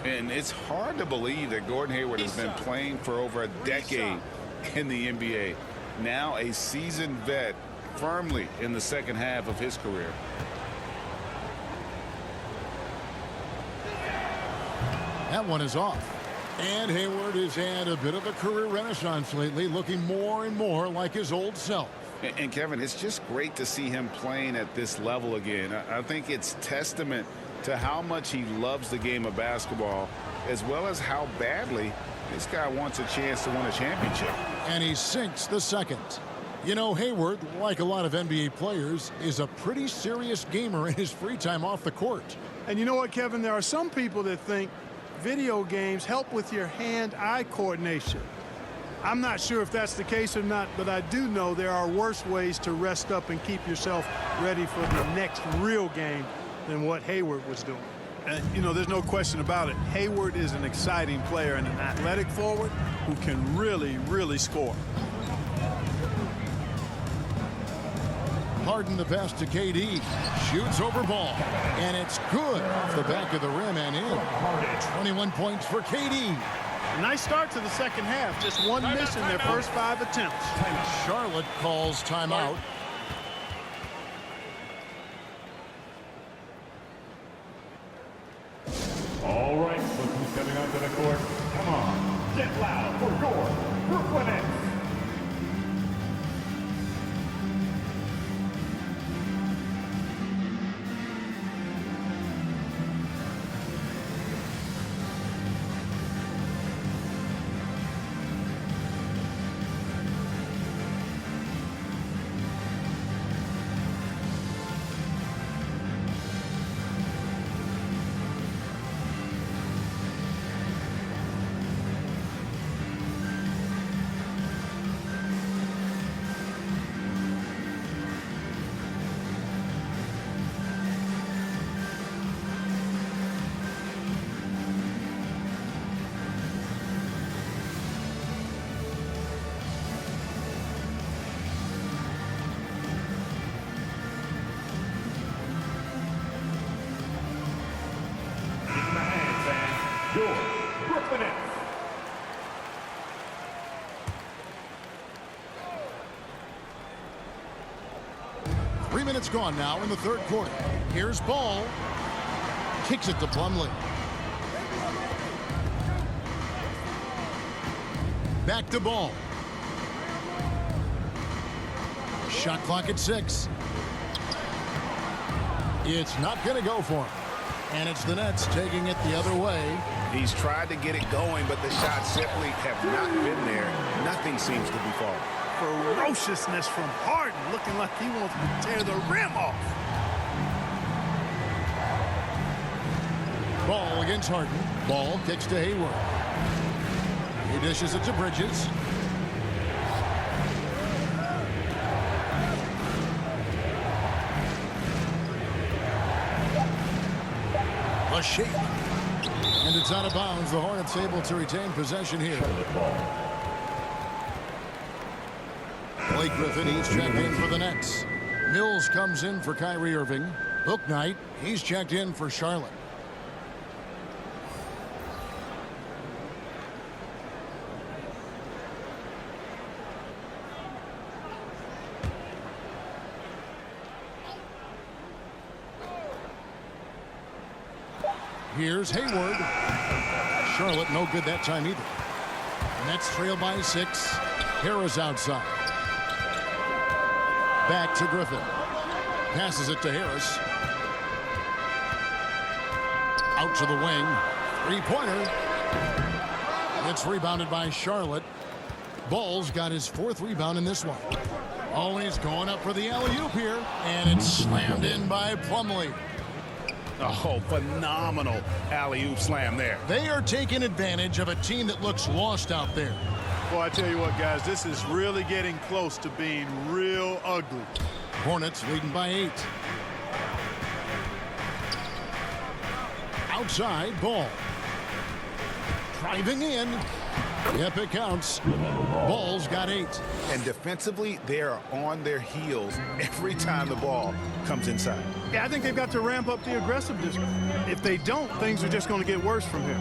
And it's hard to believe that Gordon Hayward has been playing for over a decade in the NBA. Now a seasoned vet, firmly in the second half of his career. That one is off. And Hayward has had a bit of a career renaissance lately, looking more and more like his old self. And Kevin, it's just great to see him playing at this level again. I think it's testament to how much he loves the game of basketball, as well as how badly this guy wants a chance to win a championship. And he sinks the second. You know, Hayward, like a lot of NBA players, is a pretty serious gamer in his free time off the court. And you know what, Kevin? There are some people that think video games help with your hand-eye coordination. I'm not sure if that's the case or not, but I do know there are worse ways to rest up and keep yourself ready for the next real game than what Hayward was doing. And, you know, there's no question about it. Hayward is an exciting player and an athletic forward who can really, really score. Harden the pass to KD. Shoots over ball. And it's good off the back of the rim and in. 21 points for KD. Nice start to the second half. Just one miss in their first 5 attempts. Charlotte calls timeout. All right, look who's coming onto the court. Come on, get loud for your Brooklyn Nets. Your Brooklyn Nets. Three minutes gone now in the third quarter. Here's Ball. Kicks it to Plumlee. Back to Ball. Shot clock at 6. It's not going to go for him. And it's the Nets taking it the other way. He's tried to get it going, but the shots simply have not been there. Nothing seems to be falling. Ferociousness from Harden, looking like he wants to tear the rim off. Ball against Harden. Ball kicks to Hayward. He dishes it to Bridges. A shake. And it's out of bounds. The Hornets able to retain possession here. Blake Griffin, he's checked in for the Nets. Mills comes in for Kyrie Irving. Bouknight, he's checked in for Charlotte. Here's Hayward. Charlotte no good that time either. Nets trail by 6. Harris outside. Back to Griffin. Passes it to Harris. Out to the wing. Three-pointer. It's rebounded by Charlotte. Ball's got his 4th rebound in this one. Oh, he's going up for the alley-oop here. And it's slammed in by Plumlee. Oh, phenomenal alley-oop slam there. They are taking advantage of a team that looks lost out there. Well, I tell you what, guys, this is really getting close to being real ugly. Hornets leading by 8. Outside, Ball. Driving in. Yep, it counts. Ball's got 8. And defensively, they are on their heels every time the ball comes inside. Yeah, I think they've got to ramp up the aggressiveness. If they don't, things are just going to get worse from here.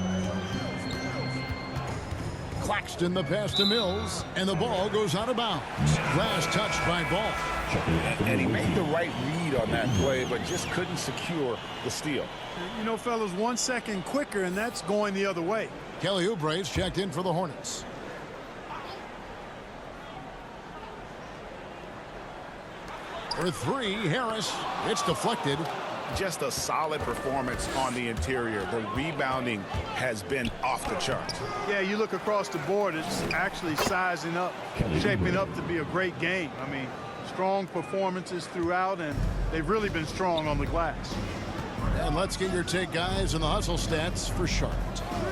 Claxton the pass to Mills, and the ball goes out of bounds. Last touched by Ball. And he made the right read on that play, but just couldn't secure the steal. You know, fellas, 1 second quicker, and that's going the other way. Kelly Oubre's checked in for the Hornets. For 3, Harris. It's deflected. Just a solid performance on the interior. The rebounding has been off the charts. Yeah, you look across the board, it's actually sizing up, shaping up to be a great game. I mean, strong performances throughout, and they've really been strong on the glass. And let's get your take, guys, on the hustle stats for Charlotte.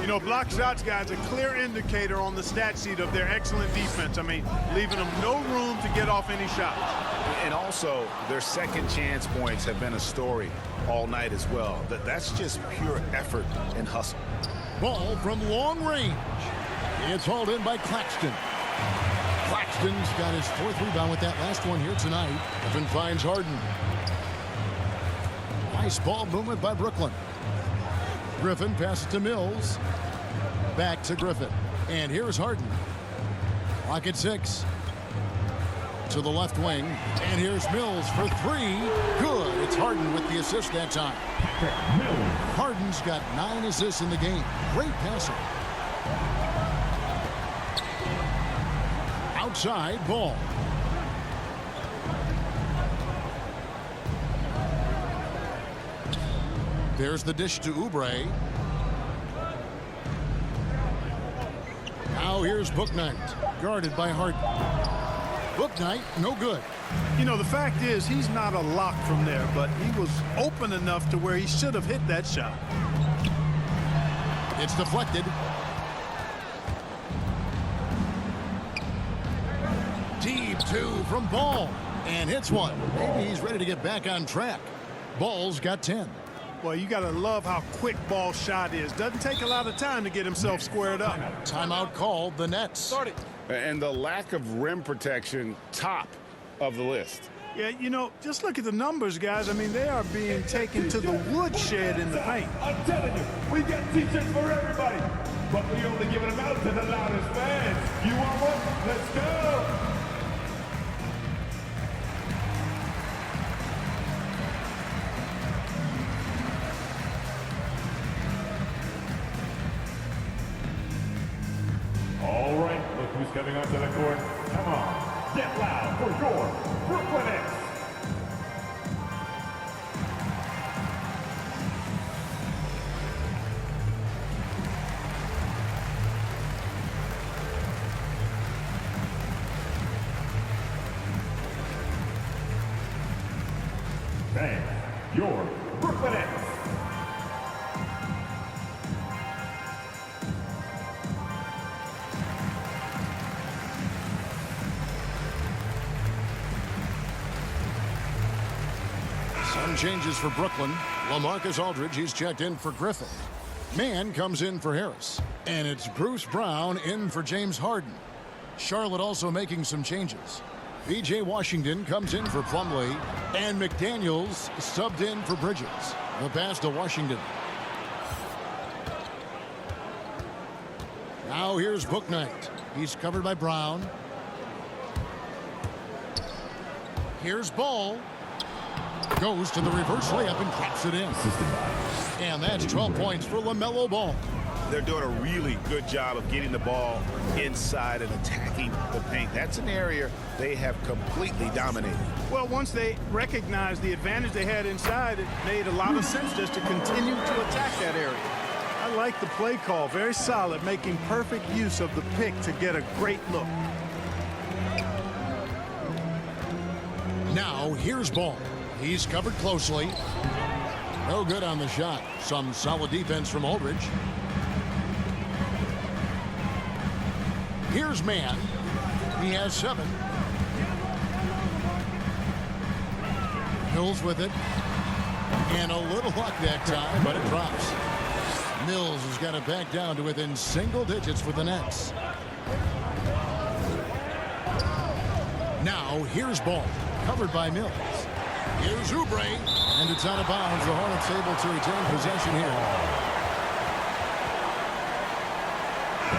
You know, block shots, guys, a clear indicator on the stat sheet of their excellent defense. I mean, leaving them no room to get off any shots. And also, their second chance points have been a story all night as well. That's just pure effort and hustle. Ball from long range. It's hauled in by Claxton. Claxton's got his 4th rebound with that last one here tonight. Griffin finds Harden. Nice ball movement by Brooklyn. Griffin passes to Mills. Back to Griffin. And here's Harden. Clock at 6. To the left wing. And here's Mills for 3. Good. It's Harden with the assist that time. Harden's got 9 assists in the game. Great passer. Outside, Ball. There's the dish to Oubre. Now here's Bouknight, guarded by Harden. Bouknight, no good. You know, the fact is, he's not a lock from there, but he was open enough to where he should have hit that shot. It's deflected. Deep 2 from Ball. And hits one. Maybe he's ready to get back on track. Ball's got 10. Well, you got to love how quick Ball's shot is. Doesn't take a lot of time to get himself squared up. Timeout called, the Nets. And the lack of rim protection, top of the list. Yeah, you know, just look at the numbers, guys. I mean, they are being taken to the woodshed in the paint. I'm telling you, we got t-shirts for everybody, but we only giving them out to the loudest fans. You want one? Let's go! who's coming onto the court. Come on, get loud for your Brooklyn Nets. Thanks, your Brooklyn Nets. Some changes for Brooklyn. LaMarcus Aldridge, he's checked in for Griffin. Mann comes in for Harris. And it's Bruce Brown in for James Harden. Charlotte also making some changes. B.J. Washington comes in for Plumlee. And McDaniels subbed in for Bridges. The pass to Washington. Now here's Bouknight. He's covered by Brown. Here's Ball. Goes to the reverse layup and claps it in. And that's 12 points for LaMelo Ball. They're doing a really good job of getting the ball inside and attacking the paint. That's an area they have completely dominated. Well, once they recognized the advantage they had inside, it made a lot of sense just to continue to attack that area. I like the play call. Very solid, making perfect use of the pick to get a great look. Now here's Ball. He's covered closely. No good on the shot. Some solid defense from Aldridge. Here's Mann. He has 7. Mills with it. And a little luck that time, but it drops. Mills has got it back down to within single digits for the Nets. Now here's Ball. Covered by Mills. Here's Oubre, and it's out of bounds. The Hornets able to retain possession here.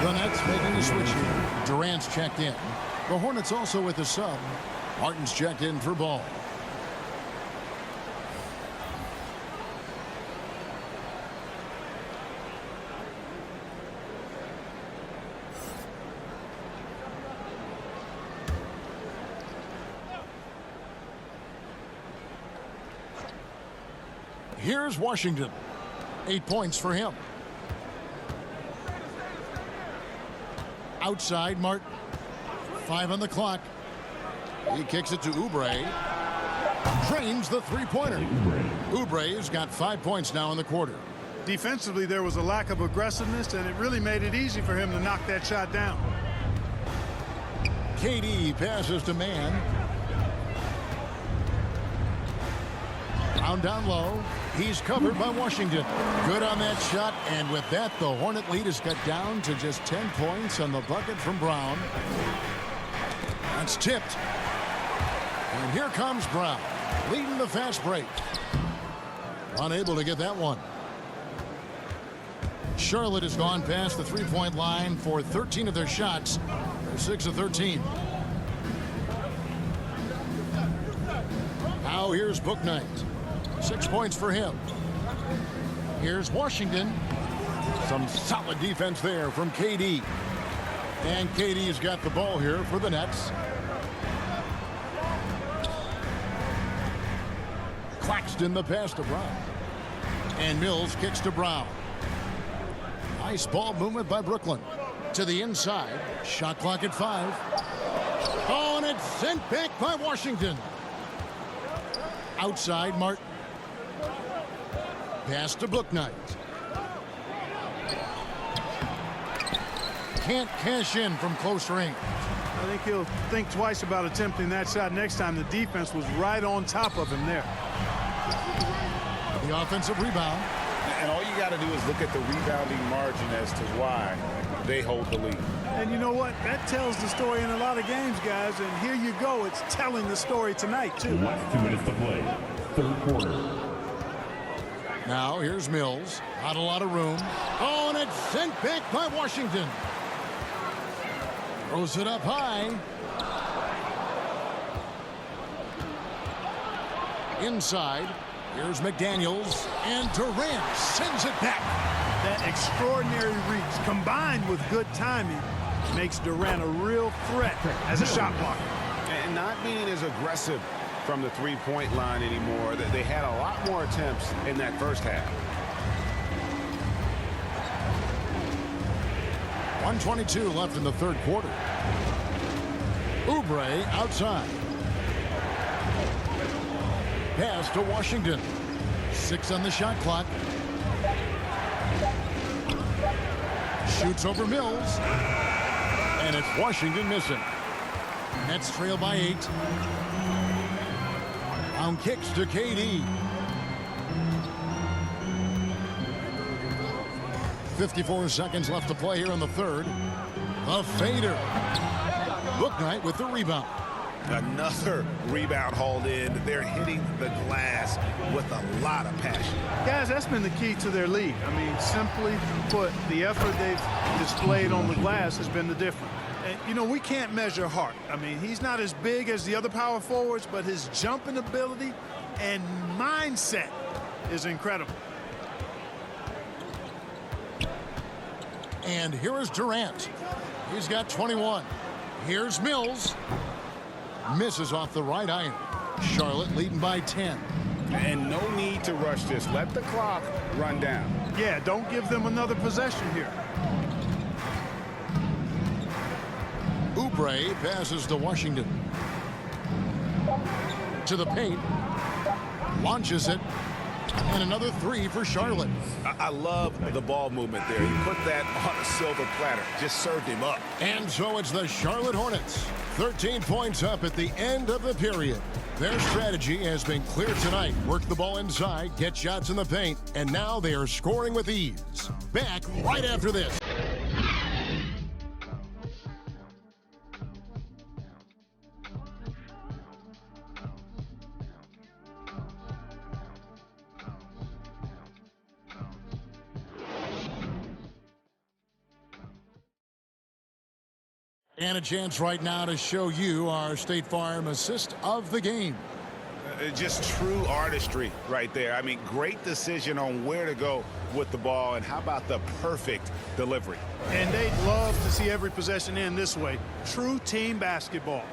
The Nets making a switch here. Durant's checked in. The Hornets also with a sub. Martin's checked in for Ball. Here's Washington. 8 points for him. Outside, Martin. 5 on the clock. He kicks it to Oubre. Drains the three-pointer. Oubre's got 5 points now in the quarter. Defensively, there was a lack of aggressiveness, and it really made it easy for him to knock that shot down. KD passes to Mann. Down low. He's covered by Washington. Good on that shot, and with that, the Hornet lead is cut down to just 10 points on the bucket from Brown. That's tipped. And here comes Brown, leading the fast break. Unable to get that one. Charlotte has gone past the three-point line for 13 of their shots. They're 6 of 13. Now here's Bouknight. 6 points for him. Here's Washington. Some solid defense there from KD. And KD's got the ball here for the Nets. Claxton the pass to Brown. And Mills kicks to Brown. Nice ball movement by Brooklyn. To the inside. Shot clock at 5. Oh, and it's sent back by Washington. Outside, Martin. Pass to Bouknight. Can't cash in from close range. I think he'll think twice about attempting that shot next time. The defense was right on top of him there. The offensive rebound. And all you got to do is look at the rebounding margin as to why they hold the lead. And you know what? That tells the story in a lot of games, guys. And here you go. It's telling the story tonight, too. Last 2 minutes to play. Third quarter. Now here's Mills. Not a lot of room. Oh, and it's sent back by Washington. Throws it up high. Inside. Here's McDaniels. And Durant sends it back. That extraordinary reach combined with good timing makes Durant a real threat as a shot blocker. And not being as aggressive from the three-point line anymore. They had a lot more attempts in that first half. 1:22 left in the third quarter. Oubre outside. Pass to Washington. 6 on the shot clock. Shoots over Mills. And it's Washington missing. Nets trail by 8. Brown kicks to KD. 54 seconds left to play here in the third. A fader. Bouknight with the rebound. Another rebound hauled in. They're hitting the glass with a lot of passion. Guys, that's been the key to their lead. I mean, simply put, the effort they've displayed on the glass has been the difference. And, you know, we can't measure Hart. I mean, he's not as big as the other power forwards, but his jumping ability and mindset is incredible. And here is Durant. He's got 21. Here's Mills. Misses off the right iron. Charlotte leading by 10. And no need to rush this. Let the clock run down. Yeah, don't give them another possession here. Oubre passes to Washington. To the paint. Launches it. And another 3 for Charlotte. I love the ball movement there. You put that on a silver platter. Just served him up. And so it's the Charlotte Hornets. 13 points up at the end of the period. Their strategy has been clear tonight. Work the ball inside, get shots in the paint, and now they are scoring with ease. Back right after this. And a chance right now to show you our State Farm assist of the game. Just true artistry right there. I mean, great decision on where to go with the ball, and how about the perfect delivery? And they'd love to see every possession end this way. True team basketball.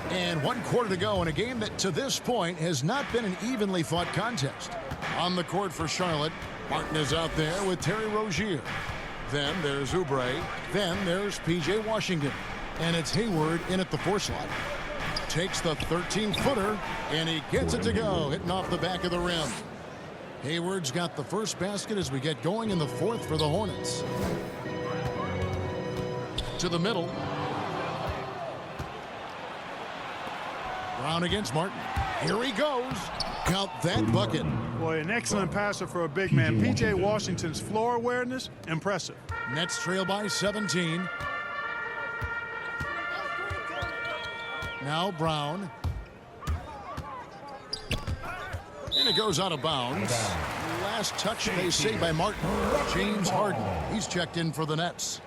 And 1 quarter to go in a game that to this point has not been an evenly fought contest. On the court for Charlotte, Martin is out there with Terry Rozier. Then there's Oubre. Then there's P.J. Washington. And it's Hayward in at the 4 slot. Takes the 13-footer, and he gets it to go, hitting off the back of the rim. Hayward's got the first basket as we get going in the 4th for the Hornets. To the middle. Brown against Martin. Here he goes. Count that bucket. Boy, an excellent passer for a big man. P.J. Washington's floor awareness, impressive. Nets trail by 17. Now Brown. And it goes out of bounds. Last touch, they say, by Martin. James Harden. He's checked in for the Nets.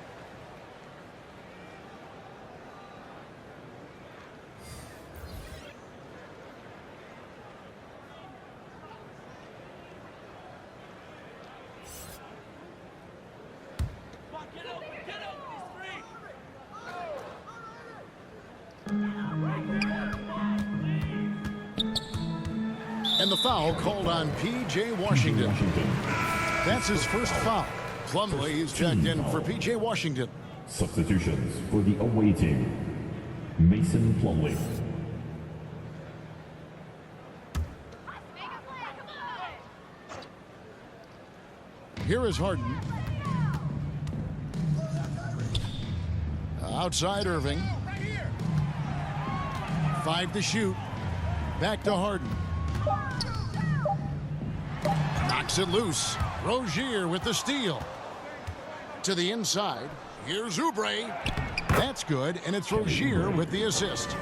And the foul called on P.J. Washington. That's his first foul. Plumlee is checked in for P.J. Washington. Substitutions for the away team. Mason Plumlee. Here is Harden. Outside Irving. 5 to shoot. Back to Harden. Knocks it loose. Rozier with the steal. To the inside. Here's Oubre. That's good, and it's Rozier with the assist.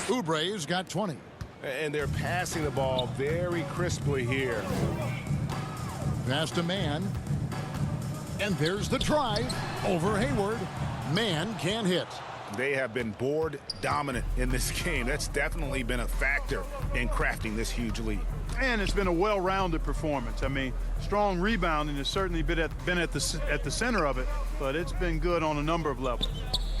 Oubre's got 20. And they're passing the ball very crisply here. Pass to Man. And there's the drive over Hayward. Man can't hit. They have been board dominant in this game. That's definitely been a factor in crafting this huge lead. And it's been a well-rounded performance. I mean, strong rebounding has certainly been at the center of it, but it's been good on a number of levels.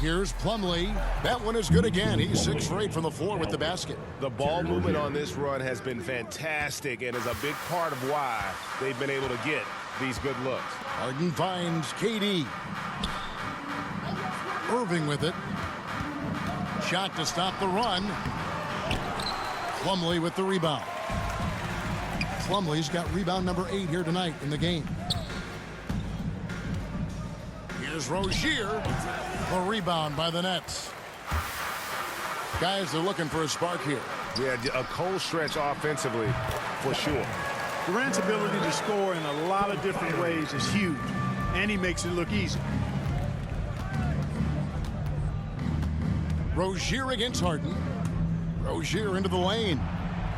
Here's Plumlee. That one is good again. He's 6 for 8 from the floor with the basket. The ball movement on this run has been fantastic and is a big part of why they've been able to get these good looks. Harden finds KD. Irving with it. Shot to stop the run. Plumlee with the rebound. Plumlee's got rebound number 8 here tonight in the game. Here's Rozier. The rebound by the Nets. Guys, they're looking for a spark here. Yeah, a cold stretch offensively for sure. Durant's ability to score in a lot of different ways is huge, and he makes it look easy. Rozier against Harden. Rozier into the lane.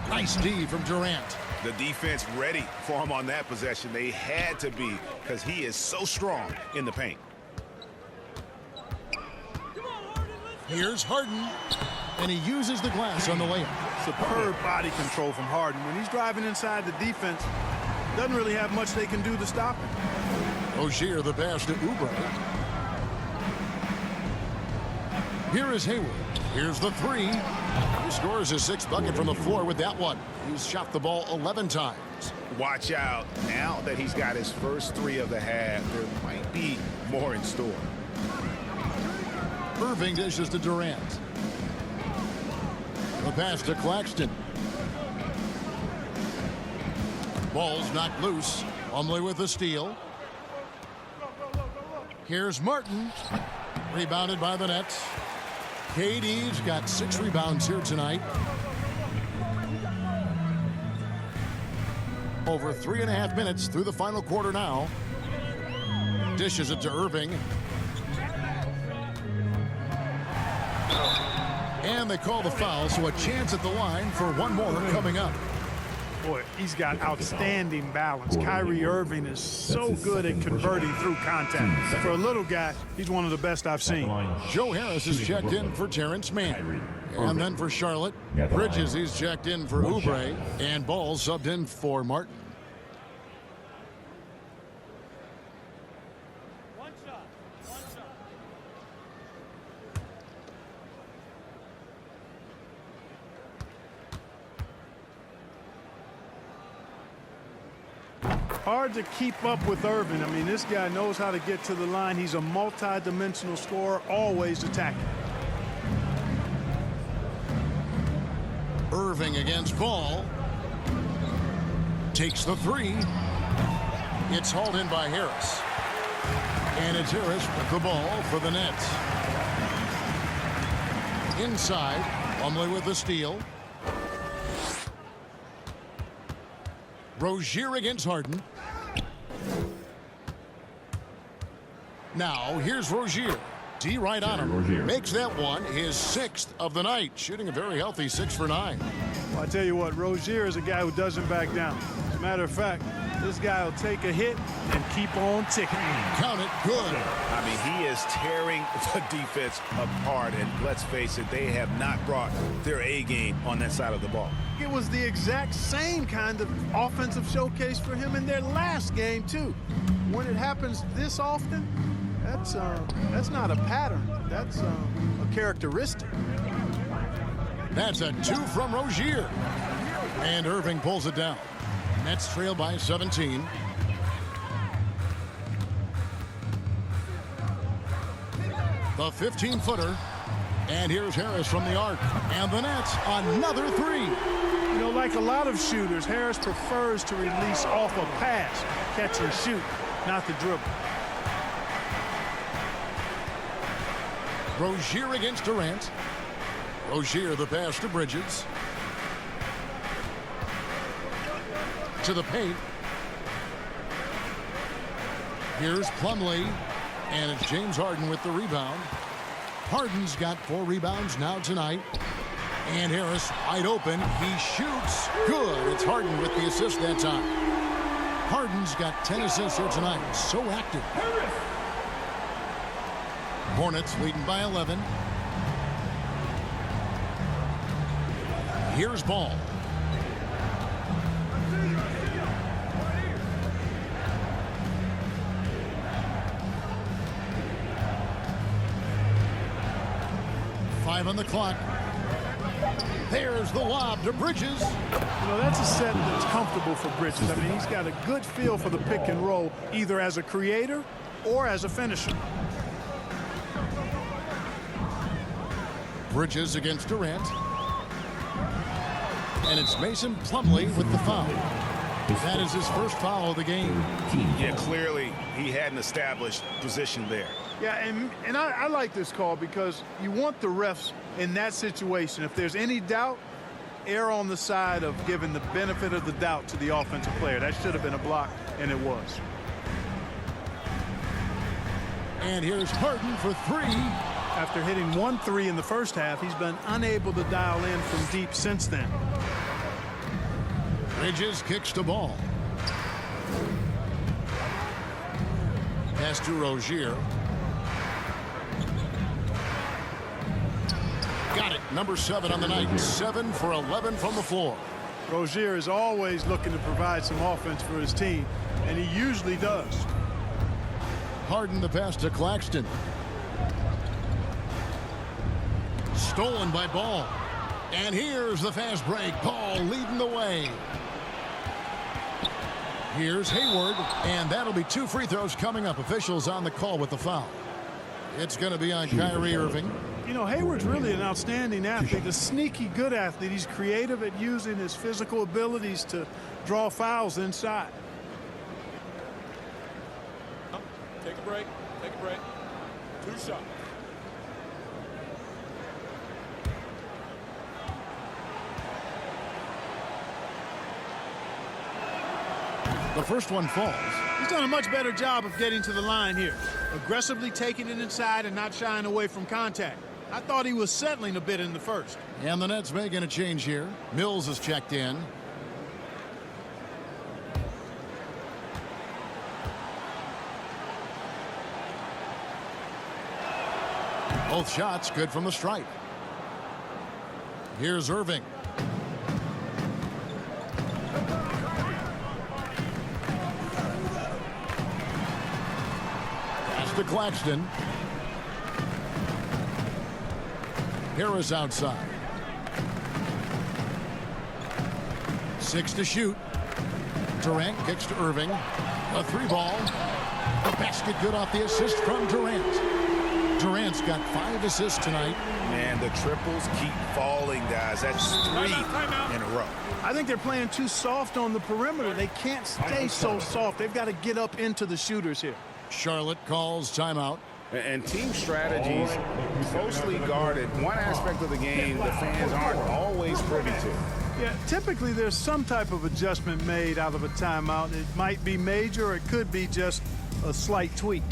Nice D from Durant. The defense ready for him on that possession. They had to be, because he is so strong in the paint. Here's Harden, and he uses the glass on the layup. Superb body control from Harden. When he's driving inside the defense, doesn't really have much they can do to stop him. Rozier the pass to Oubre. Here is Hayward. Here's the 3. He scores his 6th bucket from the floor with that one. He's shot the ball 11 times. Watch out. Now that he's got his first 3 of the half, there might be more in store. Irving dishes to Durant. The pass to Claxton. Ball's knocked loose. Plumlee with the steal. Here's Martin. Rebounded by the Nets. KD's got 6 rebounds here tonight. Over 3.5 minutes through the final quarter now. Dishes it to Irving. And they call the foul, so a chance at the line for one more coming up. Boy, he's got outstanding balance. Kyrie Irving is so good at converting through contact. For a little guy, he's one of the best I've seen. Joe Harris is checked in for Terrence Mann. And then for Charlotte, Bridges, he's checked in for Oubre. And Ball subbed in for Martin. Hard to keep up with Irving. I mean, this guy knows how to get to the line. He's a multi-dimensional scorer, always attacking. Irving against Ball. Takes the 3. It's hauled in by Harris. And it's Harris with the ball for the Nets. Inside, Plumlee with the steal. Rozier against Harden. Now, here's Rozier. D right on him. Makes that one his 6th of the night. Shooting a very healthy 6 for 9. Well, I tell you what, Rozier is a guy who doesn't back down. As a matter of fact, this guy will take a hit and keep on ticking. Count it. Good. I mean, he is tearing the defense apart. And let's face it, they have not brought their A game on that side of the ball. It was the exact same kind of offensive showcase for him in their last game, too. When it happens this often, that's not a pattern. That's a characteristic. That's a 2 from Rozier. And Irving pulls it down. Nets trail by 17. The 15-footer. And here's Harris from the arc. And the Nets, another 3. You know, like a lot of shooters, Harris prefers to release off a pass, catch and shoot, not the dribble. Rozier against Durant. Rozier the pass to Bridges. To the paint. Here's Plumlee. And it's James Harden with the rebound. Harden's got 4 rebounds now tonight. And Harris wide open. He shoots. Good. It's Harden with the assist that time. Harden's got 10 assists here tonight. So active. Hornets leading by 11. Here's Ball. Five on the clock. There's the lob to Bridges. You know, that's a set that's comfortable for Bridges. I mean, he's got a good feel for the pick and roll, either as a creator or as a finisher. Bridges against Durant. And it's Mason Plumlee with the foul. That is his first foul of the game. Yeah, clearly he had an established position there. Yeah, and I like this call because you want the refs in that situation. If there's any doubt, err on the side of giving the benefit of the doubt to the offensive player. That should have been a block, and it was. And here's Harden for three. After hitting 1 3 in the first half, he's been unable to dial in from deep since then. Bridges kicks the ball. Pass to Rozier. Got it. Number 7 on the night. 7 for 11 from the floor. Rozier is always looking to provide some offense for his team, and he usually does. Harden the pass to Claxton. Stolen by Ball. And here's the fast break. Ball leading the way. Here's Hayward, and that'll be 2 free throws coming up. Officials on the call with the foul. It's going to be on Kyrie Irving. You know, Hayward's really an outstanding athlete, a sneaky good athlete. He's creative at using his physical abilities to draw fouls inside. Take a break. Take a break. 2 shots. The first one falls. He's done a much better job of getting to the line here. Aggressively taking it inside and not shying away from contact. I thought he was settling a bit in the first. And the Nets making a change here. Mills is checked in. Both shots good from the stripe. Here's Irving. Pass to Claxton. Harris outside. 6 to shoot. Durant kicks to Irving. A 3-ball. The basket good off the assist from Durant. Durant's got 5 assists tonight. Man, the triples keep falling, guys. That's 3 in a row. I think they're playing too soft on the perimeter. They can't stay so soft. They've got to get up into the shooters here. Charlotte calls timeout. And team strategies closely guarded. One aspect of the game the fans aren't always privy to. Yeah, typically there's some type of adjustment made out of a timeout. It might be major, or it could be just a slight tweak.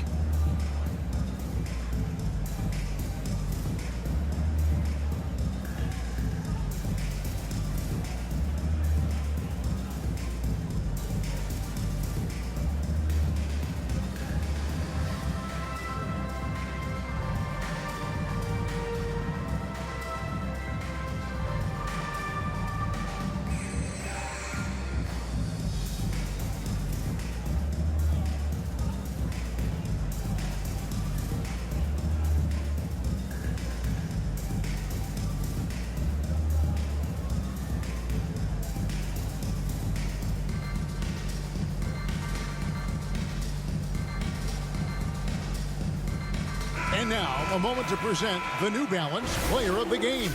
And now, a moment to present the New Balance Player of the Game,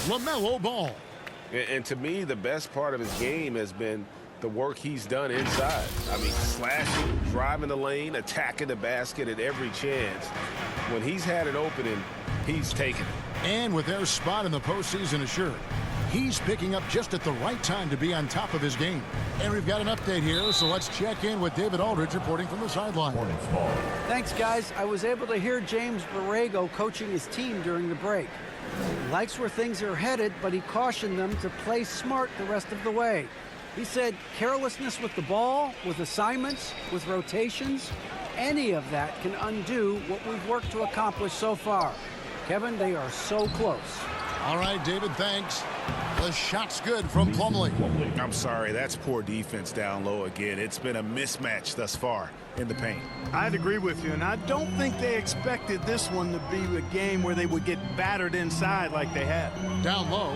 LaMelo Ball. And to me, the best part of his game has been the work he's done inside. I mean, slashing, driving the lane, attacking the basket at every chance. When he's had an opening, he's taken it. And with their spot in the postseason assured, he's picking up just at the right time to be on top of his game. And we've got an update here, so let's check in with David Aldridge reporting from the sideline. Thanks, guys. I was able to hear James Borrego coaching his team during the break. He likes where things are headed, but he cautioned them to play smart the rest of the way. He said carelessness with the ball, with assignments, with rotations, any of that can undo what we've worked to accomplish so far. Kevin, they are so close. All right, David, thanks. The shot's good from Plumlee. I'm sorry, that's poor defense down low again. It's been a mismatch thus far in the paint. I'd agree with you, and I don't think they expected this one to be a game where they would get battered inside like they had. Down low.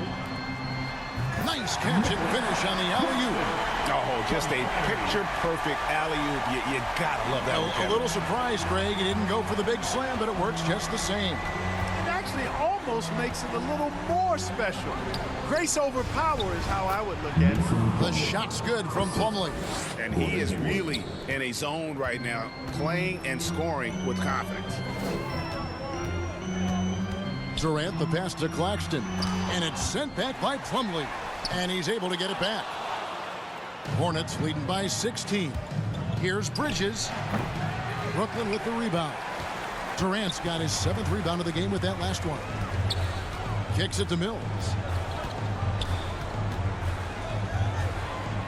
Nice catch and finish on the alley-oop. Oh, just a picture-perfect alley-oop. You gotta love that one. A little surprised, Greg. He didn't go for the big slam, but it works just the same. It actually almost makes it a little more special. Grace over power is how I would look at it. The shot's good from Plumlee. And he is really in a zone right now, playing and scoring with confidence. Durant, the pass to Claxton. And it's sent back by Plumlee. And he's able to get it back. Hornets leading by 16. Here's Bridges. Brooklyn with the rebound. Durant's got his 7th rebound of the game with that last one. Kicks it to Mills.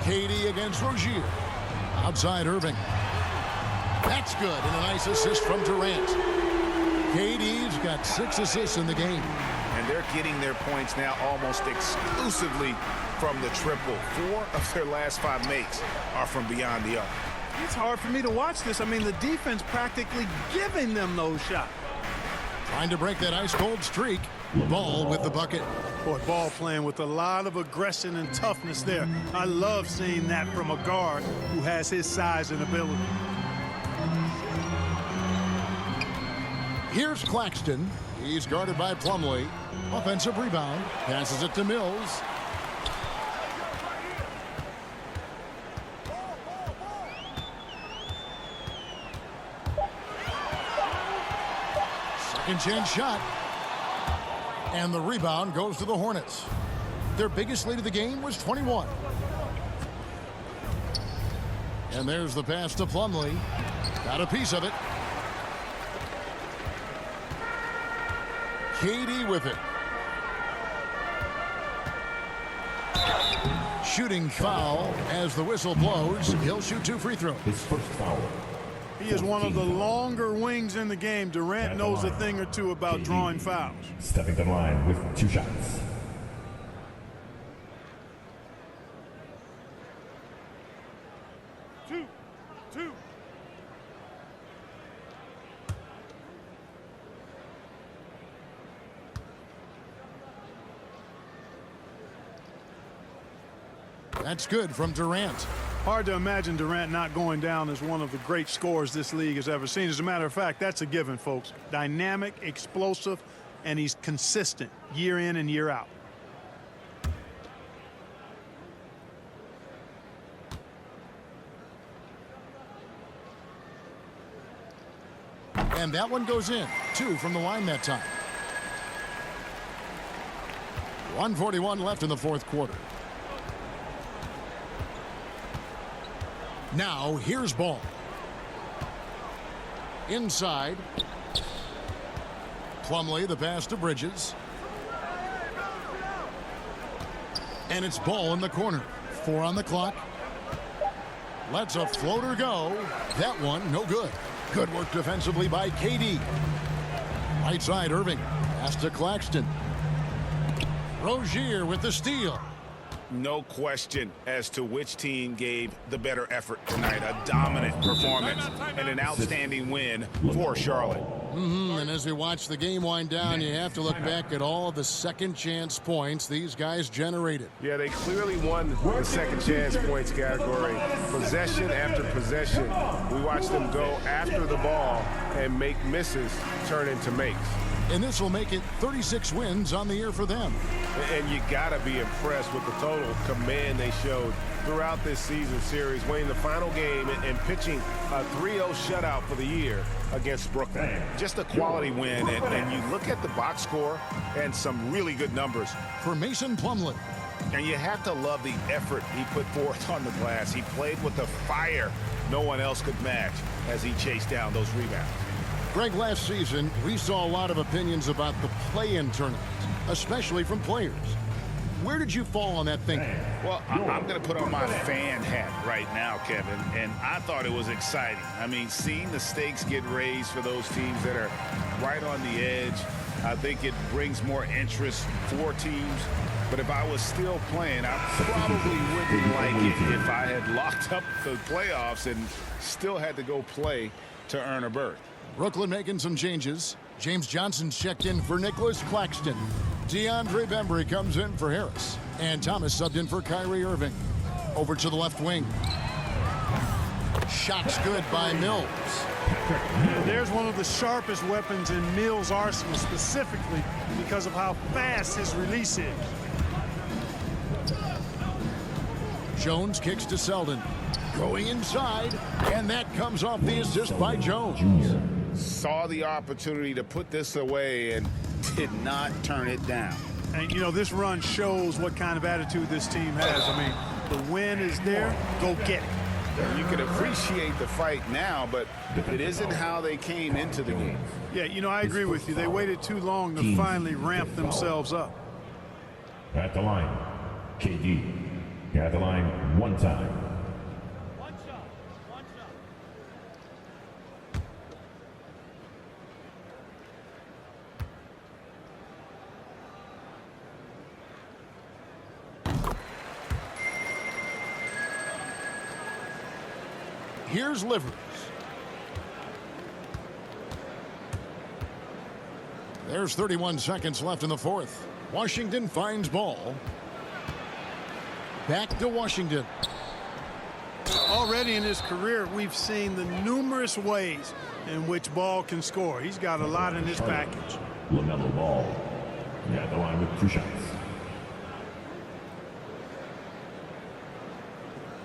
KD against Rozier. Outside Irving. That's good, and a nice assist from Durant. KD's got 6 assists in the game. And they're getting their points now almost exclusively from the triple. 4 of their last 5 makes are from beyond the arc. It's hard for me to watch this. I mean, the defense practically giving them those shots. Trying to break that ice-cold streak. Ball with the bucket. Boy, Ball playing with a lot of aggression and toughness there. I love seeing that from a guard who has his size and ability. Here's Claxton. He's guarded by Plumlee. Offensive rebound. Passes it to Mills. Second chance shot. And the rebound goes to the Hornets. Their biggest lead of the game was 21. And there's the pass to Plumlee. Got a piece of it. KD with it. Shooting foul as the whistle blows. He'll shoot 2 free throws. His first foul. He is one of the longer wings in the game. Durant knows a thing or two about drawing fouls. Stepping the line with 2 shots. Two. That's good from Durant. Hard to imagine Durant not going down as one of the great scorers this league has ever seen. As a matter of fact, that's a given, folks. Dynamic, explosive, and he's consistent year in and year out. And that one goes in. 2 from the line that time. 1:41 left in the 4th quarter. Now, here's Ball. Inside. Plumlee, the pass to Bridges. And it's Ball in the corner. 4 on the clock. Lets a floater go. That one, no good. Good work defensively by KD. Right side, Irving. Pass to Claxton. Rozier with the steal. No question as to which team gave the better effort tonight. A dominant performance and an outstanding win for Charlotte. And as we watch the game wind down, you have to look back at all the second chance points these guys generated. Yeah, they clearly won the second chance points category. Possession after possession. We watched them go after the ball and make misses turn into makes. And this will make it 36 wins on the year for them. And you got to be impressed with the total command they showed throughout this season series, winning the final game and pitching a 3-0 shutout for the year against Brooklyn. Just a quality win, and you look at the box score and some really good numbers. For Mason Plumlee. And you have to love the effort he put forth on the glass. He played with a fire no one else could match as he chased down those rebounds. Greg, last season, we saw a lot of opinions about the play-in tournament, especially from players. Where did you fall on that thinking? Well, I'm going to put on my fan hat right now, Kevin, and I thought it was exciting. I mean, seeing the stakes get raised for those teams that are right on the edge, I think it brings more interest for teams. But if I was still playing, I probably wouldn't like it if I had locked up the playoffs and still had to go play to earn a berth. Brooklyn making some changes. James Johnson's checked in for Nicholas Claxton. DeAndre Bembry comes in for Harris. And Thomas subbed in for Kyrie Irving. Over to the left wing. Shot's good by Mills. There's one of the sharpest weapons in Mills' arsenal, specifically because of how fast his release is. Jones kicks to Selden. Going inside, and that comes off the assist by Jones. Saw the opportunity to put this away and did not turn it down. And, you know, this run shows what kind of attitude this team has. I mean, the win is there. Go get it. You can appreciate the fight now, but it isn't how they came into the game. Yeah, you know, I agree with you. They waited too long to finally ramp themselves up. At the line, KD. At the line, one time. One shot. Here's Livers. There's 31 seconds left in the fourth. Washington finds ball. Back to Washington. Already in his career, we've seen the numerous ways in which Ball can score. He's got a lot in his package. LaMelo Ball. At the line with 2 shots.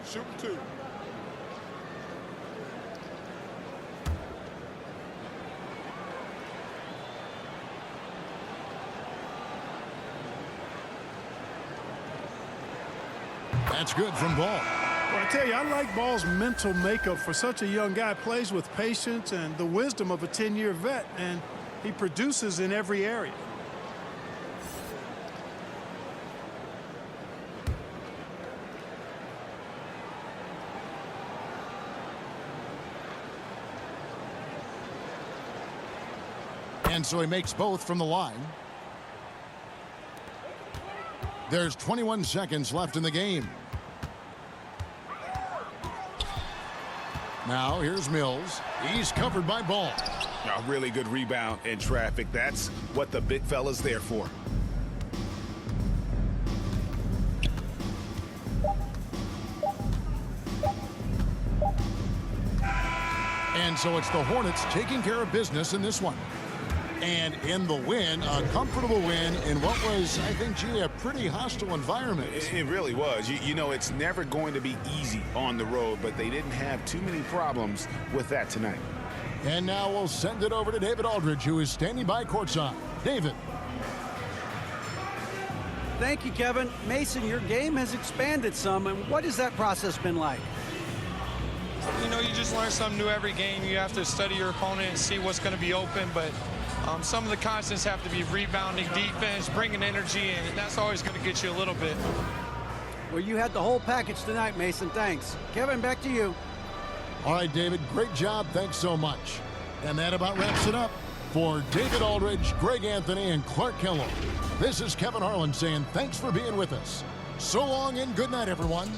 Shoot 2. That's good from Ball. Well, I tell you, I like Ball's mental makeup for such a young guy. Plays with patience and the wisdom of a 10-year vet, and he produces in every area. And so he makes both from the line. There's 21 seconds left in the game. Now here's Mills. He's covered by Ball. A really good rebound in traffic. That's what the big fella's there for. And so it's the Hornets taking care of business in this one. And in the win, a comfortable win in what was, I think, gee, a pretty hostile environment. It really was. You know, it's never going to be easy on the road, but they didn't have too many problems with that tonight. And now we'll send it over to David Aldridge, who is standing by courtside. David. Thank you, Kevin. Mason, your game has expanded some, and what has that process been like? You know, you just learn something new every game. You have to study your opponent and see what's going to be open, but some of the constants have to be rebounding, defense, bringing energy, and that's always going to get you a little bit. Well, you had the whole package tonight, Mason. Thanks. Kevin, back to you. All right, David, great job. Thanks so much. And that about wraps it up. For David Aldridge, Greg Anthony, and Clark Kellogg, this is Kevin Harlan saying thanks for being with us. So long and good night, everyone.